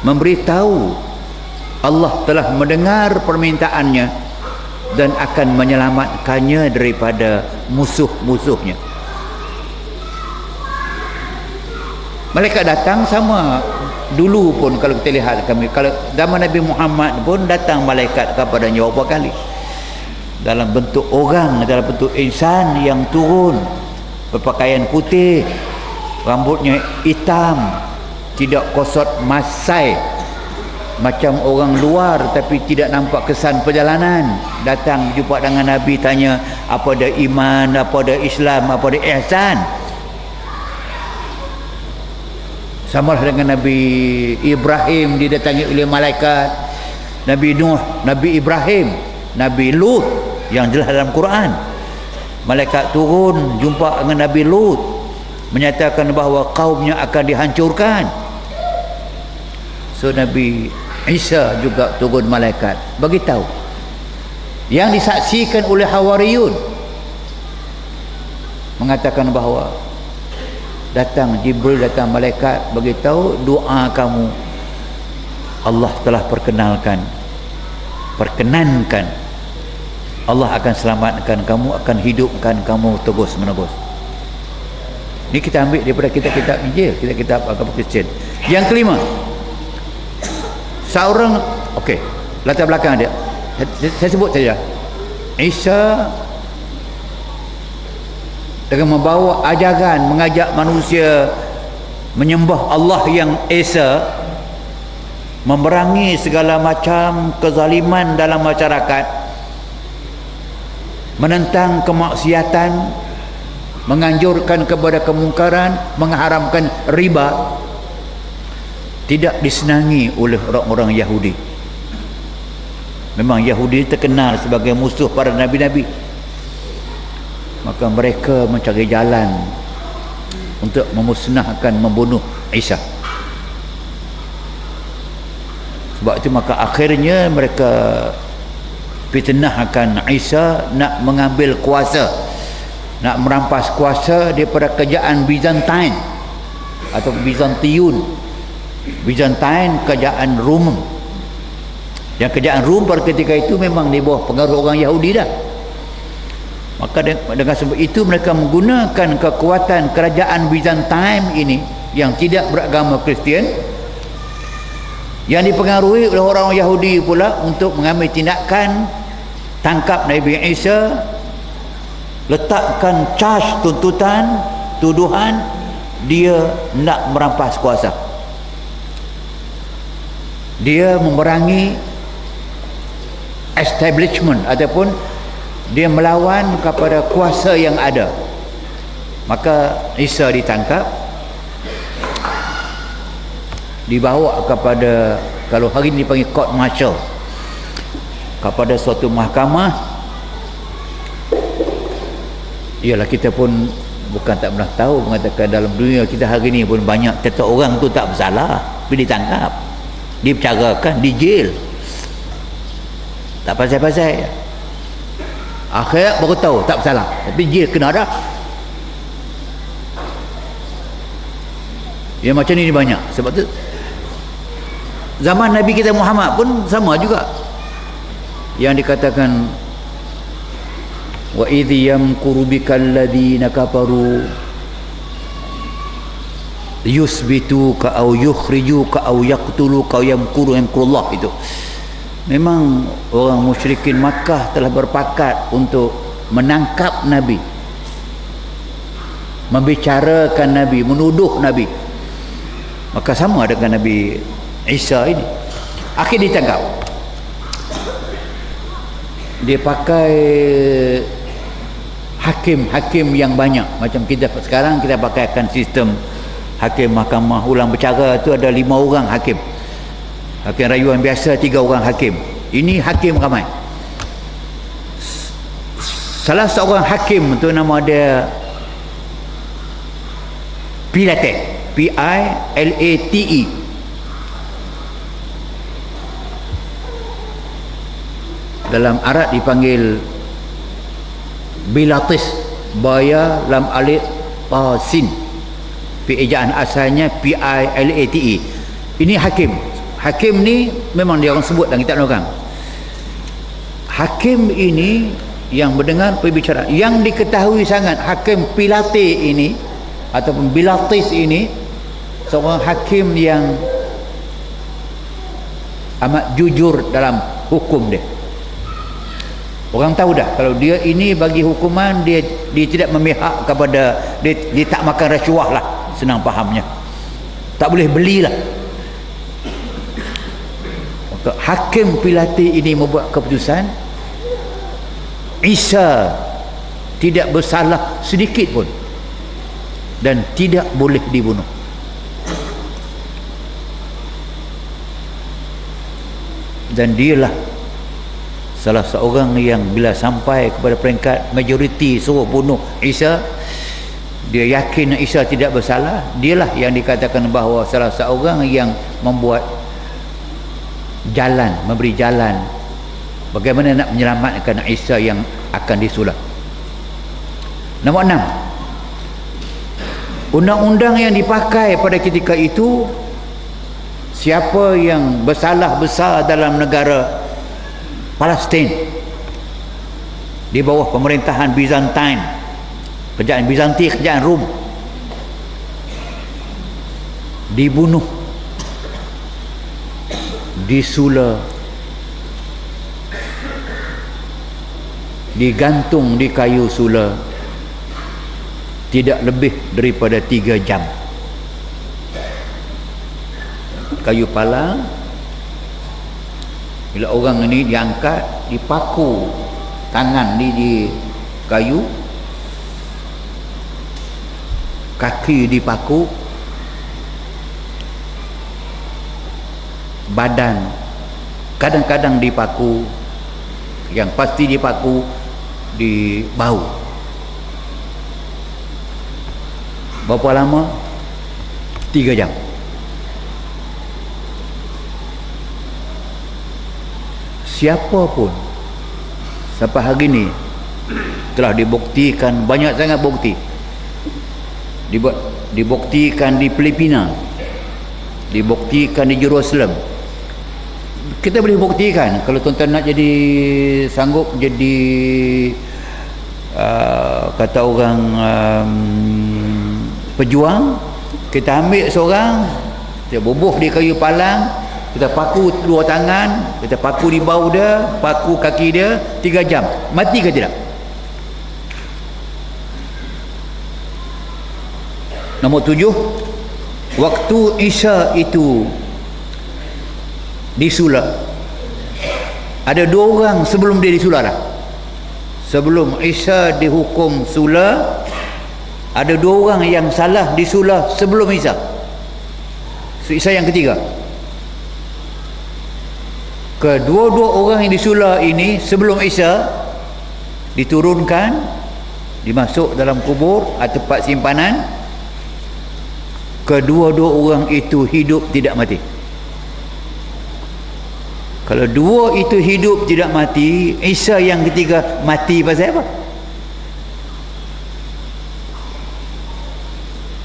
memberitahu Allah telah mendengar permintaannya dan akan menyelamatkannya daripada musuh-musuhnya. Malaikat datang sama dulu pun, kalau kita lihat kami, kalau zaman Nabi Muhammad pun datang malaikat kepadanya beberapa kali dalam bentuk orang, dalam bentuk insan yang turun berpakaian putih, rambutnya hitam, tidak kosot masai macam orang luar, tapi tidak nampak kesan perjalanan. Datang jumpa dengan Nabi, tanya apa dia iman, apa dia Islam, apa dia ihsan. Sama dengan Nabi Ibrahim didatangi oleh malaikat, Nabi Nuh, Nabi Ibrahim, Nabi Lut yang jelas dalam Quran. Malaikat turun jumpa dengan Nabi Lut, menyatakan bahawa kaumnya akan dihancurkan. So Nabi Isa juga turun malaikat bagi tahu, yang disaksikan oleh Hawariyun mengatakan bahawa datang Jibril, datang malaikat bagi tahu doa kamu Allah telah perkenankan, Allah akan selamatkan kamu, akan hidupkan kamu terus menerus. Ini kita ambil daripada kitab-kitab Injil, kitab-kitab agama Kristian. Yang kelima, seorang, okey, latar belakang dia saya sebut saja. Isa dengan membawa ajaran, mengajak manusia menyembah Allah yang Esa, memerangi segala macam kezaliman dalam masyarakat, menentang kemaksiatan, menganjurkan kepada kemungkaran, mengharamkan riba, tidak disenangi oleh orang-orang Yahudi. Memang Yahudi terkenal sebagai musuh para nabi-nabi, maka mereka mencari jalan untuk memusnahkan, membunuh Isa. Sebab itu maka akhirnya mereka fitnahkan Isa, nak mengambil kuasa, nak merampas kuasa daripada kerajaan Bizantin atau Bizantiun. Bizantin kerajaan Rom. Yang kerajaan Rom pada ketika itu memang di bawah pengaruh orang Yahudi dah. Maka dengan sebab itu mereka menggunakan kekuatan kerajaan Bizantin ini yang tidak beragama Kristian, yang dipengaruhi oleh orang Yahudi pula, untuk mengambil tindakan tangkap Nabi Isa, letakkan charge, tuntutan, tuduhan dia nak merampas kuasa, dia memerangi establishment ataupun dia melawan kepada kuasa yang ada. Maka Isa ditangkap, dibawa kepada, kalau hari ini dipanggil court martial, kepada suatu mahkamah. Ialah kita pun bukan tak pernah tahu, mengatakan dalam dunia kita hari ini pun banyak kata orang tu tak bersalah tapi ditangkap, dibicarakan, dijil, tak pasal-pasal, akhir baru tahu tak bersalah tapi jil kena dah. Yang macam ni banyak. Sebab tu zaman Nabi kita Muhammad pun sama juga, yang dikatakan wa idh yamkuru bikal ladina kafaru yusbituka aw yukhrijuka aw yaqtuluka yamkuru yamkurullah. Itu memang orang musyrikin Makkah telah berpakat untuk menangkap Nabi, membicarakan Nabi, menuduh Nabi. Maka sama dengan Nabi Isa ini, akhir ditangkap. Dia pakai hakim yang banyak. Macam kita sekarang, kita pakaikan sistem hakim mahkamah ulang bercara tu ada 5 orang hakim. Hakim rayuan biasa 3 orang hakim. Ini hakim ramai. Salah seorang hakim tu nama dia Pilate, Pilate. Dalam Arab dipanggil Bilatis, Baya lam alif Sin. Ejaan asalnya Pilate. Ini hakim. Hakim ni memang dia orang sebut dalam kitab orang. Hakim ini yang mendengar perbicaraan, yang diketahui sangat hakim Pilate ini ataupun Bilatis ini seorang hakim yang amat jujur dalam hukum dia. Orang tahu dah kalau dia ini bagi hukuman, dia tidak memihak kepada, dia tak makan rasuah lah, senang fahamnya, tak boleh belilah. Maka hakim Pilate ini membuat keputusan Isa tidak bersalah sedikit pun dan tidak boleh dibunuh. Dan dialah salah seorang yang bila sampai kepada peringkat majoriti suruh bunuh Isa, dia yakin Isa tidak bersalah, dialah yang dikatakan bahawa salah seorang yang membuat jalan, memberi jalan bagaimana nak menyelamatkan Isa yang akan disulap. Nombor 6, undang-undang yang dipakai pada ketika itu, siapa yang bersalah besar dalam negara Palestin di bawah pemerintahan Byzantine, kerajaan Bizanti, kerajaan Rom, dibunuh, disula, digantung di kayu sula tidak lebih daripada 3 jam. Kayu palang, bila orang ini diangkat, dipaku tangan di kayu, kaki dipaku, badan kadang-kadang dipaku, yang pasti dipaku di bahu. Berapa lama? 3 jam. Siapa pun sampai hari ini telah dibuktikan, banyak sangat bukti, dibuktikan di Filipina, dibuktikan di Jerusalem. Kita boleh buktikan kalau tuan-tuan nak jadi, sanggup jadi kata orang pejuang, kita ambil seorang, kita bubuh di kayu palang, kita paku 2 tangan, kita paku di bawah dia, paku kaki dia, 3 jam. Mati ke tidak? Nombor 7, waktu Isa itu disulap, ada 2 orang sebelum dia disulap dah. Sebelum Isa dihukum sula, ada 2 orang yang salah disulap sebelum Isa. So, Isa yang ketiga. Kedua-dua orang yang disulap ini sebelum Isa diturunkan, dimasuk dalam kubur atau tempat simpanan. Kedua-dua orang itu hidup tidak mati. Kalau 2 itu hidup tidak mati, Isa yang ketiga mati pasal apa?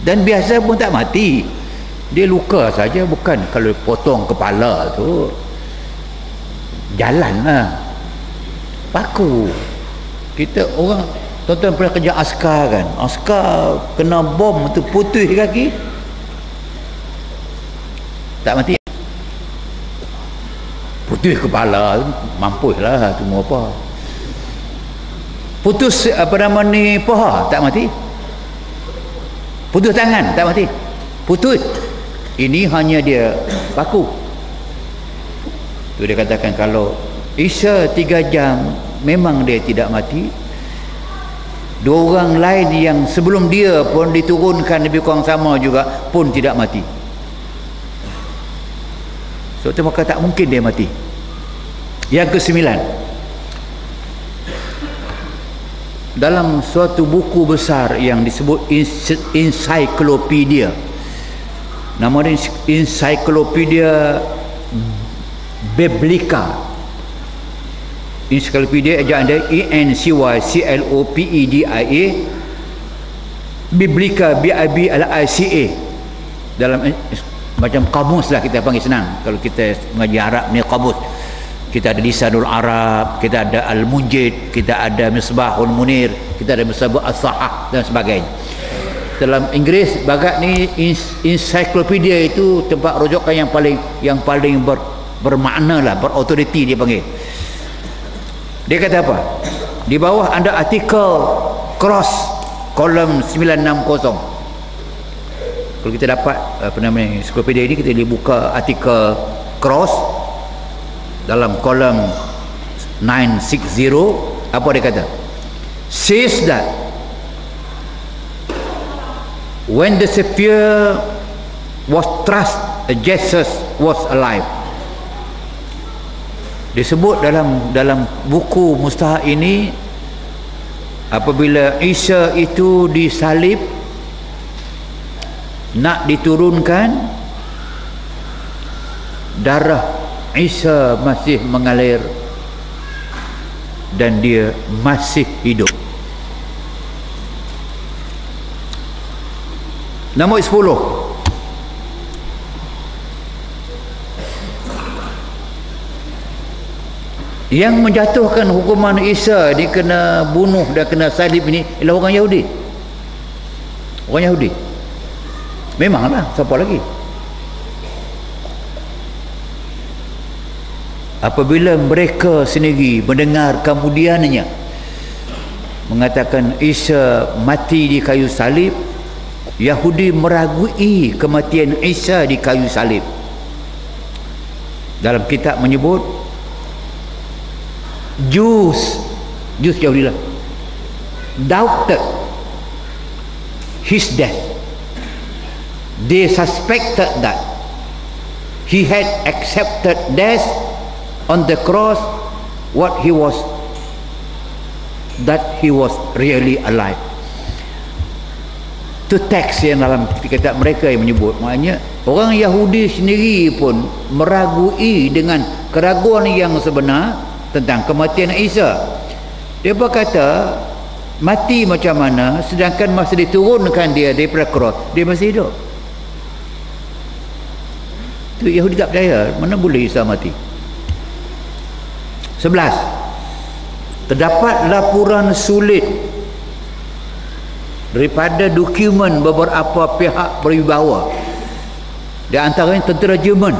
Dan biasa pun tak mati, dia luka saja, bukan kalau potong kepala tu jalan lah, paku. Kita orang, tuan-tuan pernah kerja askar kan, askar kena bom tu putus kaki, tak mati, putus kepala, mampus lah tu mau apa, putus apa nama ni, paha, tak mati, putus tangan, tak mati, putus. Ini hanya dia paku. Tu dia katakan kalau Isa 3 jam memang dia tidak mati. 2 orang lain yang sebelum dia pun diturunkan lebih kurang sama juga pun tidak mati. So tu maka tak mungkin dia mati. Yang ke-9, dalam suatu buku besar yang disebut ensiklopedia, nama dia Encyclopedia Biblica, ensiklopedia ejaan dia ENCYCLOPEDIA, Biblica BIBLICA, dalam macam kamus lah kita panggil, senang kalau kita mengaji Arab ni kamus. Kita ada Lisanul Arab, kita ada Al-Munjid, kita ada Misbahul Munir, kita ada Misbah As-Sahah dan sebagainya. Dalam Inggeris bagat ni ensiklopedia itu tempat rujukan yang paling bermakna lah, berautoriti dia panggil. Dia kata apa? Di bawah ada artikel cross kolom 960. Kalau kita dapat apa namanya ensiklopedia ini, kita boleh buka artikel cross dalam kolom 960. Apa dia kata? Says that when the Savior was thrust, Jesus was alive. Disebut dalam buku mustahak ini, apabila Isa itu disalib, nak diturunkan, darah Isa masih mengalir dan dia masih hidup. Nombor 10, yang menjatuhkan hukuman Isa dia kena bunuh dan kena salib ini ialah orang Yahudi. Orang Yahudi. Memanglah, siapa lagi? Apabila mereka sendiri mendengar kemudiannya mengatakan Isa mati di kayu salib, Yahudi meragui kematian Isa di kayu salib. Dalam kitab menyebut Jews Yahudi lah, doubted his death. They suspected that he had accepted death on the cross, what he was, that he was really alive. Itu teks yang dalam kitab mereka yang menyebut. Maknanya orang Yahudi sendiri pun meragui dengan keraguan yang sebenar tentang kematian Isa. Dia berkata mati macam mana, sedangkan masa diturunkan dia daripada cross dia masih hidup. Itu Yahudi tak percaya, mana boleh Isa mati. 11, terdapat laporan sulit daripada dokumen beberapa pihak berwibawa, di antaranya tentera Jerman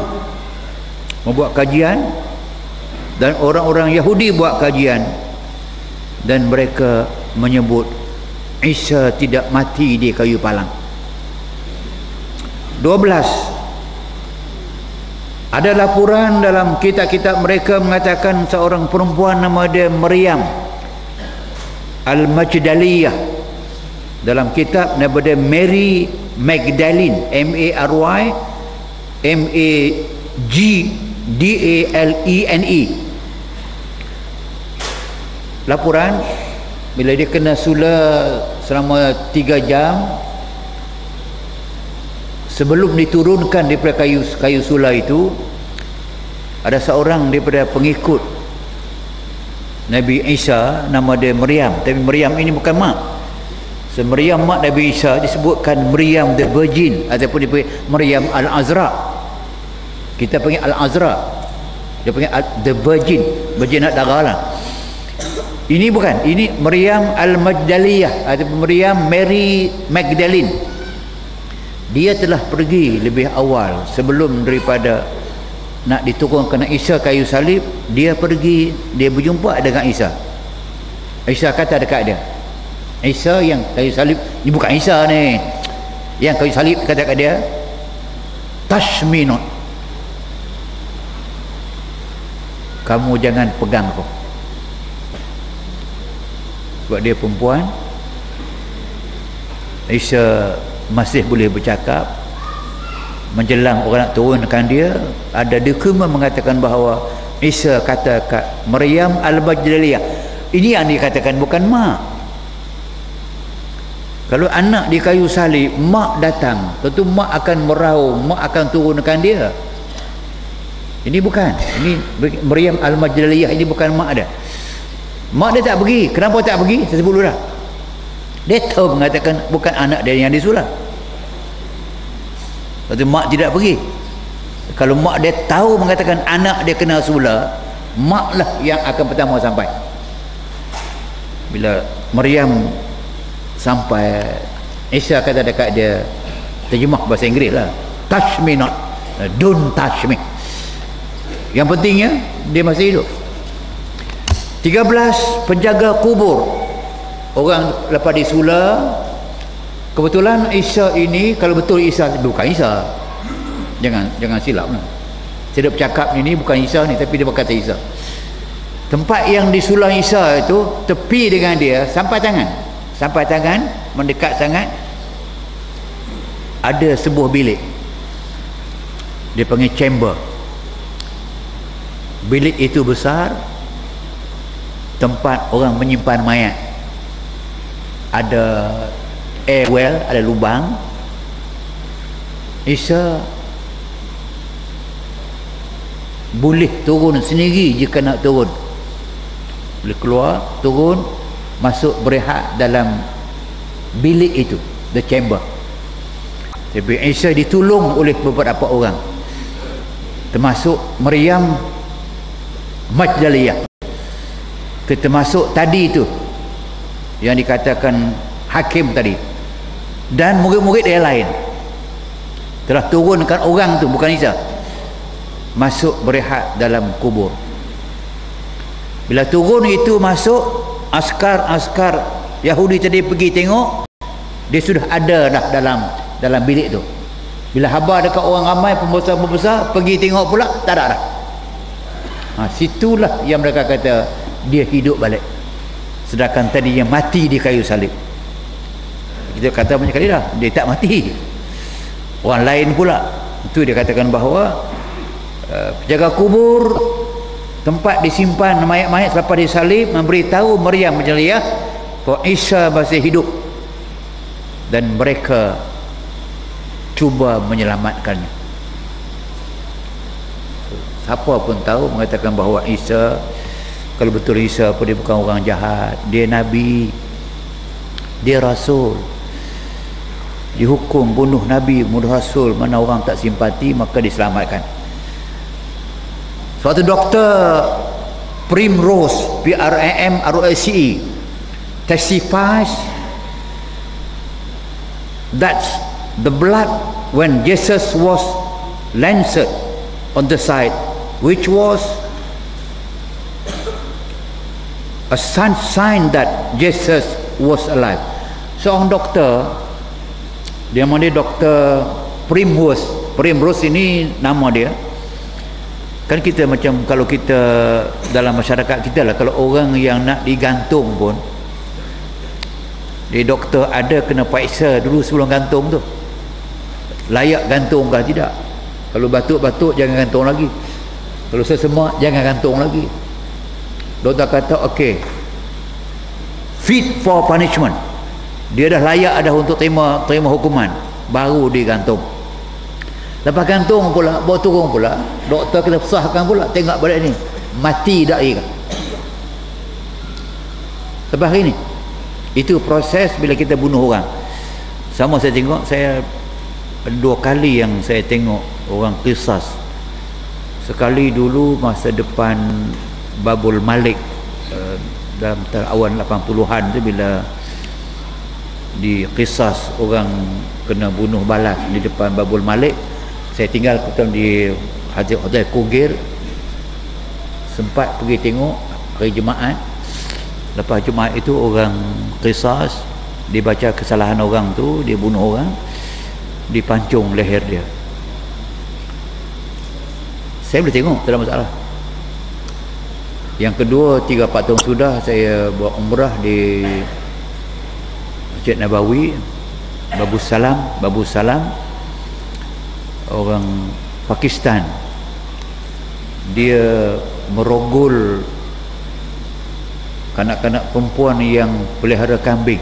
membuat kajian dan orang-orang Yahudi buat kajian, dan mereka menyebut Isa tidak mati di kayu palang. 12, ada laporan dalam kitab-kitab mereka mengatakan seorang perempuan nama dia Maryam Al-Magdaliyah, dalam kitab nama dia Mary Magdalene, M-A-R-Y M-A-G-D-A-L-E-N-E. Laporan bila dia kena sula selama 3 jam sebelum diturunkan daripada kayu sula itu, ada seorang daripada pengikut Nabi Isa nama dia Maryam, tapi Maryam ini bukan mak. Maryam mak Nabi Isa disebutkan Maryam the Virgin ataupun dipanggil Maryam Al-Azra. Kita panggil Al-Azra, dia panggil the Virgin, virgin nak darah lah. Ini bukan, ini Maryam Al-Magdaliyah ataupun Maryam Mary Magdalene. Dia telah pergi lebih awal sebelum daripada nak diturunkan Isa kayu salib. Dia pergi, dia berjumpa dengan Isa. Isa kata dekat dia, Isa yang kayu salib ni bukan Isa ni, yang kayu salib. Kata dekat dia, touch me not, kamu jangan pegang aku. Sebab dia perempuan. Isa masih boleh bercakap. Menjelang orang nak turunkan dia, ada dokumen mengatakan bahawa Isa kata kat Maryam Al-Magdaliyah, ini yang dikatakan bukan mak. Kalau anak di kayu salib, mak datang, tentu mak akan meraung, mak akan turunkan dia. Ini bukan, ini Maryam Al-Magdaliyah, ini bukan mak dia. Mak dia tak pergi. Kenapa tak pergi? Saya sebut dulu dah. Dia tahu mengatakan bukan anak dia yang disulah. Lepas tu mak tidak pergi. Kalau mak dia tahu mengatakan anak dia kena sulah, mak lah yang akan pertama sampai. Bila Maryam sampai, Isa kata dekat dia, terjemah bahasa Inggeris lah, touch me not, don't touch me. Yang pentingnya dia masih hidup. 13, penjaga kubur. Orang lepas disula, kebetulan Isa ini, kalau betul Isa, bukan Isa, jangan silap lah. Saya dah bercakap ni bukan Isa ni, tapi dia berkata Isa. Tempat yang disulah Isa itu, tepi dengan dia sampai tangan, mendekat sangat, ada sebuah bilik, dia panggil chamber. Bilik itu besar, tempat orang menyimpan mayat. Ada air well, ada lubang. Isa boleh turun sendiri jika nak turun, boleh keluar, turun, masuk berehat dalam bilik itu, the chamber. Tapi Isa ditolong oleh beberapa orang, termasuk Maryam Magdaliyah, termasuk tadi itu yang dikatakan hakim tadi, dan murid-murid yang lain telah turunkan orang tu, bukan Isa, masuk berehat dalam kubur. Bila turun itu masuk, askar-askar Yahudi tadi pergi tengok, dia sudah ada dah dalam bilik tu. Bila khabar dekat orang ramai, pembesar-pembesar pergi tengok pula, tak ada dah. Situlah yang mereka kata dia hidup balik, sedangkan tadi yang mati di kayu salib. Kita kata banyak kali dah, dia tak mati, orang lain pula. Itu dia katakan bahawa penjaga kubur, tempat disimpan mayat-mayat selepas disalib, memberitahu Maryam Magdaliyah bahawa Isa masih hidup, dan mereka cuba menyelamatkannya. Siapa pun tahu mengatakan bahawa Isa, kalau betul Isa apa, dia bukan orang jahat, dia Nabi, dia Rasul, dihukum bunuh Nabi, bunuh Rasul, mana orang tak simpati maka diselamatkan. Suatu doktor Primrose, P-R-A-M-R-O-S-E, testifies that the blood when Jesus was lanced on the side, which was a sign that Jesus was alive. Seorang doktor, dia nama dia Dr. Primrose ini nama dia. Kan kita macam, kalau kita dalam masyarakat kita lah, kalau orang yang nak digantung pun, dia doktor ada kena periksa dulu sebelum gantung tu, layak gantung ke tidak. Kalau batuk-batuk jangan gantung lagi, kalau sesemak jangan gantung lagi. Doktor kata okey, fit for punishment, dia dah layak dah untuk terima hukuman, baru digantung. Lepas gantung pula, bawa turun pula, doktor kena sahkan pula, tengok balik ni mati tak ia. Lepas hari ni, itu proses bila kita bunuh orang. Sama saya tengok, saya dua kali yang saya tengok orang qisas. Sekali dulu masa depan Babul Malik, dalam tahun 80-an tu, bila di qisas orang kena bunuh balas di depan Babul Malik. Saya tinggal kebetulan di Hotel Kogir, sempat pergi tengok hari Jumaat. Lepas Jumaat itu orang qisas, dibaca kesalahan orang tu, dia bunuh orang, dipancung leher dia. Saya boleh tengok, tak ada masalah. Yang kedua, 3-4 tahun sudah saya buat umrah di Masjid Nabawi, Babu Salam, orang Pakistan. Dia merogol kanak-kanak perempuan yang pelihara kambing.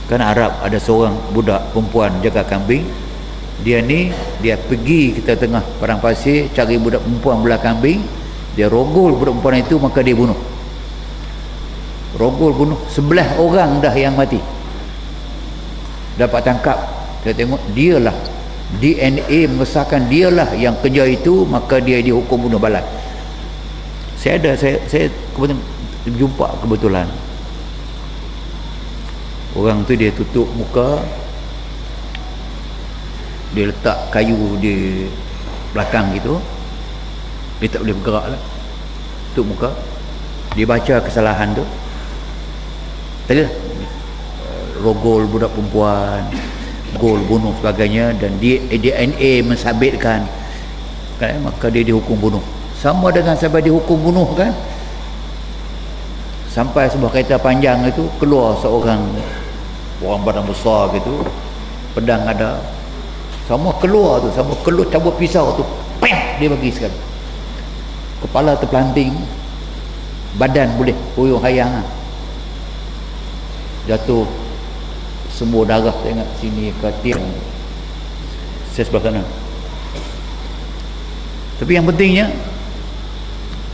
Kan Arab ada seorang budak perempuan jaga kambing. Dia pergi kita tengah padang pasir cari budak perempuan belah kambing. Dia rogol budak perempuan itu, maka dia bunuh. Rogol bunuh 11 orang dah yang mati. Dapat tangkap. Kita tengok dialah, DNA mengesahkan dialah yang kerja itu, maka dia dihukum bunuh balas. Saya kebetulan jumpa kebetulan. Orang tu dia tutup muka, dia letak kayu di belakang gitu, dia tak boleh bergerak lah, tutup muka, dia baca kesalahan tu tadi, rogol budak perempuan, gol bunuh sebagainya, dan DNA mensabitkan kan, maka dia dihukum bunuh. Sama dengan sampai dihukum bunuh kan, sampai sebuah kereta panjang itu keluar seorang orang badan besar gitu, pedang ada, sama keluar cabut pisau tu, peh, dia bagi sekali, kepala terpelanting, badan boleh puyuh hayang, jatuh semua darah. Tengok sini ke tiang, saya sebelah sana. Tapi yang pentingnya,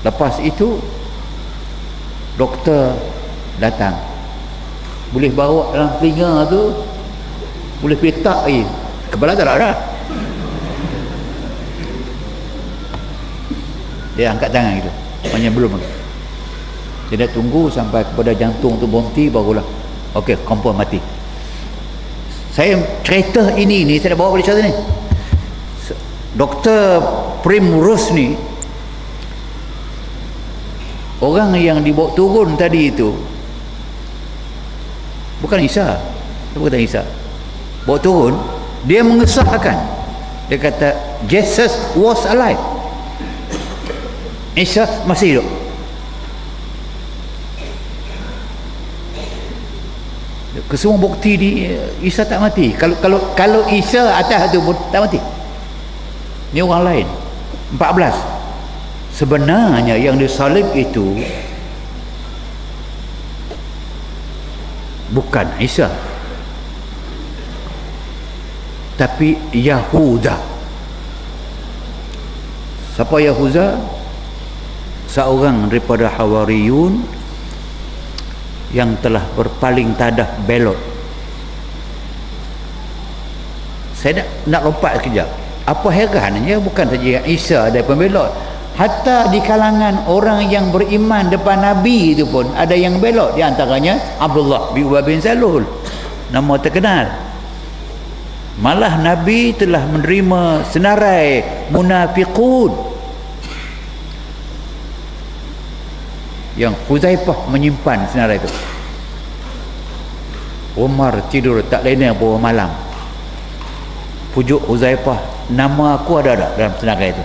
lepas itu doktor datang, boleh bawa dalam telinga tu, boleh petak lagi, kepala tak ada. Dia angkat tangan gitu, maknanya belum. Dia dah tunggu sampai kepada jantung tu berhenti, barulah okey, confirm mati. Saya cerita ini saya dah bawa boleh cerita ni. Dr. Primrose ni, orang yang dibawa turun tadi itu bukan Isa, bukan Isa. Bawa turun, dia mengesahkan, dia kata Jesus was alive, Isa masih hidup. Kesemua bukti di Isa tak mati. Kalau Isa atas tu pun tak mati. Ni orang lain. 14. Sebenarnya yang disalib itu bukan Isa, tapi Yahuda. Siapa Yahuda? Seorang daripada Hawariyun yang telah berpaling tadah belot. Saya nak lompat sekejap. Apa herannya, bukan saja Isa ada pembelot, hatta di kalangan orang yang beriman depan Nabi itu pun ada yang belot. Di antaranya Abdullah bin Ubay bin Salul, nama terkenal. Malah Nabi telah menerima senarai munafiqun yang Huzaifah menyimpan senarai itu. Umar tidur tak lena bawah malam, pujuk Huzaifah, nama aku ada dalam senarai itu.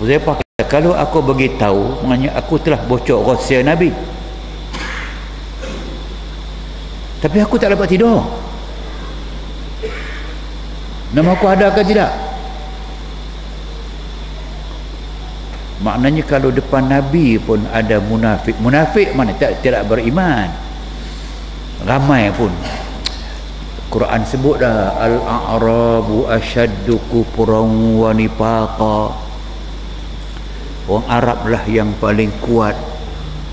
Huzaifah kata, kalau aku beritahu, maknanya aku telah bocor rahsia Nabi, tapi aku tak dapat tidur. Nama aku ada ke tidak? Maknanya kalau depan Nabi pun ada munafik. Munafik mana tidak beriman, ramai pun. Quran sebut dah, al-a'rabu asyaddu kufran wa nifaqa. Orang Arab lah yang paling kuat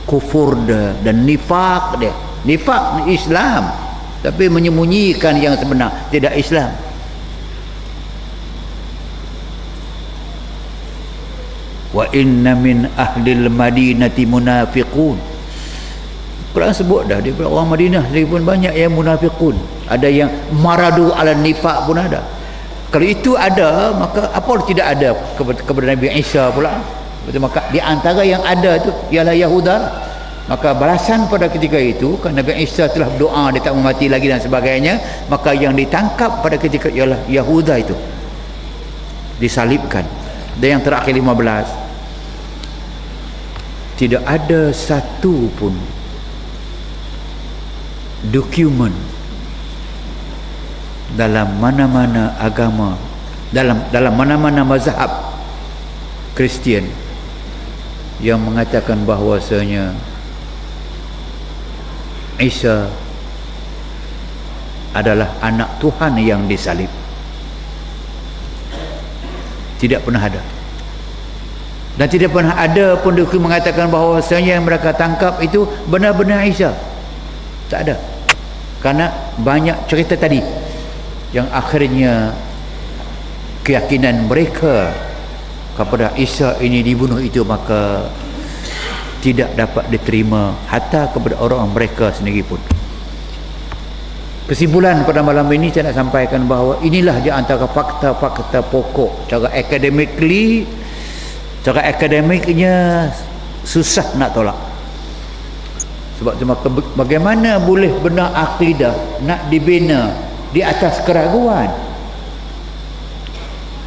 kufur dia dan nifaq dia. Nifaq Islam, tapi menyembunyikan yang sebenar, tidak Islam. Wa inna min ahlil madinati munafiqun. Quran sebut dah, dia orang Madinah sendiri pun banyak yang munafiqun. Ada yang maradu ala nifaq pun ada. Kalau itu ada, maka apa tidak ada kepada Nabi Isa pula? Betul, maka di antara yang ada itu ialah Yahuda. Maka balasan pada ketika itu, kan Nabi Isa telah berdoa dia tak mau mati lagi dan sebagainya, maka yang ditangkap pada ketika ialah Yahuda itu, disalibkan. Dan yang terakhir 15, tidak ada satu pun dokumen dalam mana-mana agama, dalam mana-mana mazhab Kristian yang mengatakan bahawasanya Isa adalah anak Tuhan yang disalib. Tidak pernah ada. Dan tidak pernah ada pun dokumen mengatakan bahawasanya yang mereka tangkap itu benar-benar Isa. Tak ada. Karena banyak cerita tadi yang akhirnya keyakinan mereka kepada Isa ini dibunuh itu maka tidak dapat diterima hatta kepada orang mereka sendiri pun. Kesimpulan pada malam ini saya nak sampaikan bahawa inilah di antara fakta-fakta pokok cara akademiknya susah nak tolak. Sebab cuma bagaimana boleh benar akidah nak dibina di atas keraguan.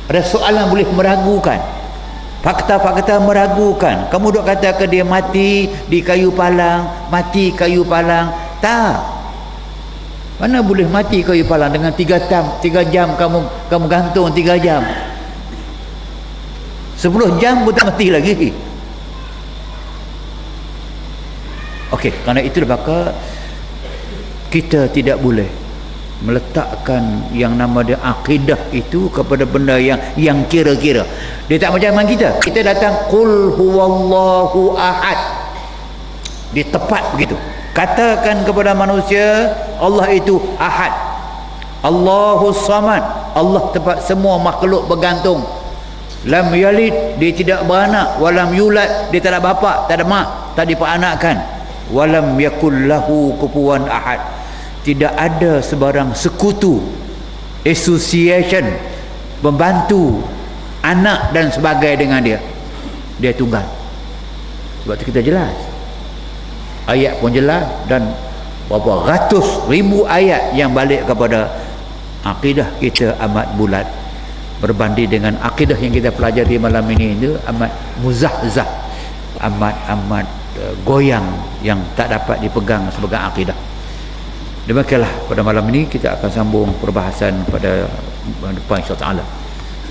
Ada soalan boleh meragukan, fakta-fakta meragukan. Kamu duk katakan dia mati di kayu palang, mati kayu palang. Tak. Mana boleh mati kayu palang dengan 3 jam kamu gantung 3 jam. 10 jam pun tak mati lagi. Okey, kerana itu maka kita tidak boleh meletakkan yang nama dia akidah itu kepada benda yang kira-kira. Dia tak macam dengan kita datang qul huwallahu ahad, dia tepat begitu. Katakan kepada manusia Allah itu ahad, Allahus samad, Allah tempat semua makhluk bergantung. Lam yalid, dia tidak beranak. Walam yulad, dia tak ada bapa, tak ada mak, tak diperanakkan. Walam yakul lahu kufuwan ahad, tidak ada sebarang sekutu, association, membantu, anak dan sebagainya dengan dia. Dia tunggal. Sebab itu kita jelas, ayat pun jelas, dan berapa ratus ribu ayat yang balik kepada akidah kita amat bulat, berbanding dengan akidah yang kita pelajari malam ini itu amat muzahzah, amat goyang, yang tak dapat dipegang sebagai akidah. Demikianlah pada malam ini kita akan sambung perbahasan pada depan insya-Allah.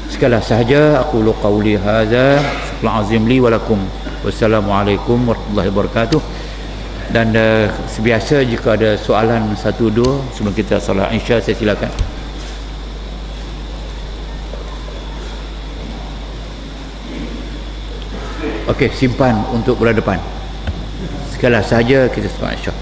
Sekali sahaja aku lu qauli hadza, azim li wa lakum. Wassalamualaikum warahmatullahi wabarakatuh. Dan sebiasa jika ada soalan satu dua sebelum kita solat Isya, saya silakan. Okey, simpan untuk bulan depan. Sekali sahaja kita solat Isya.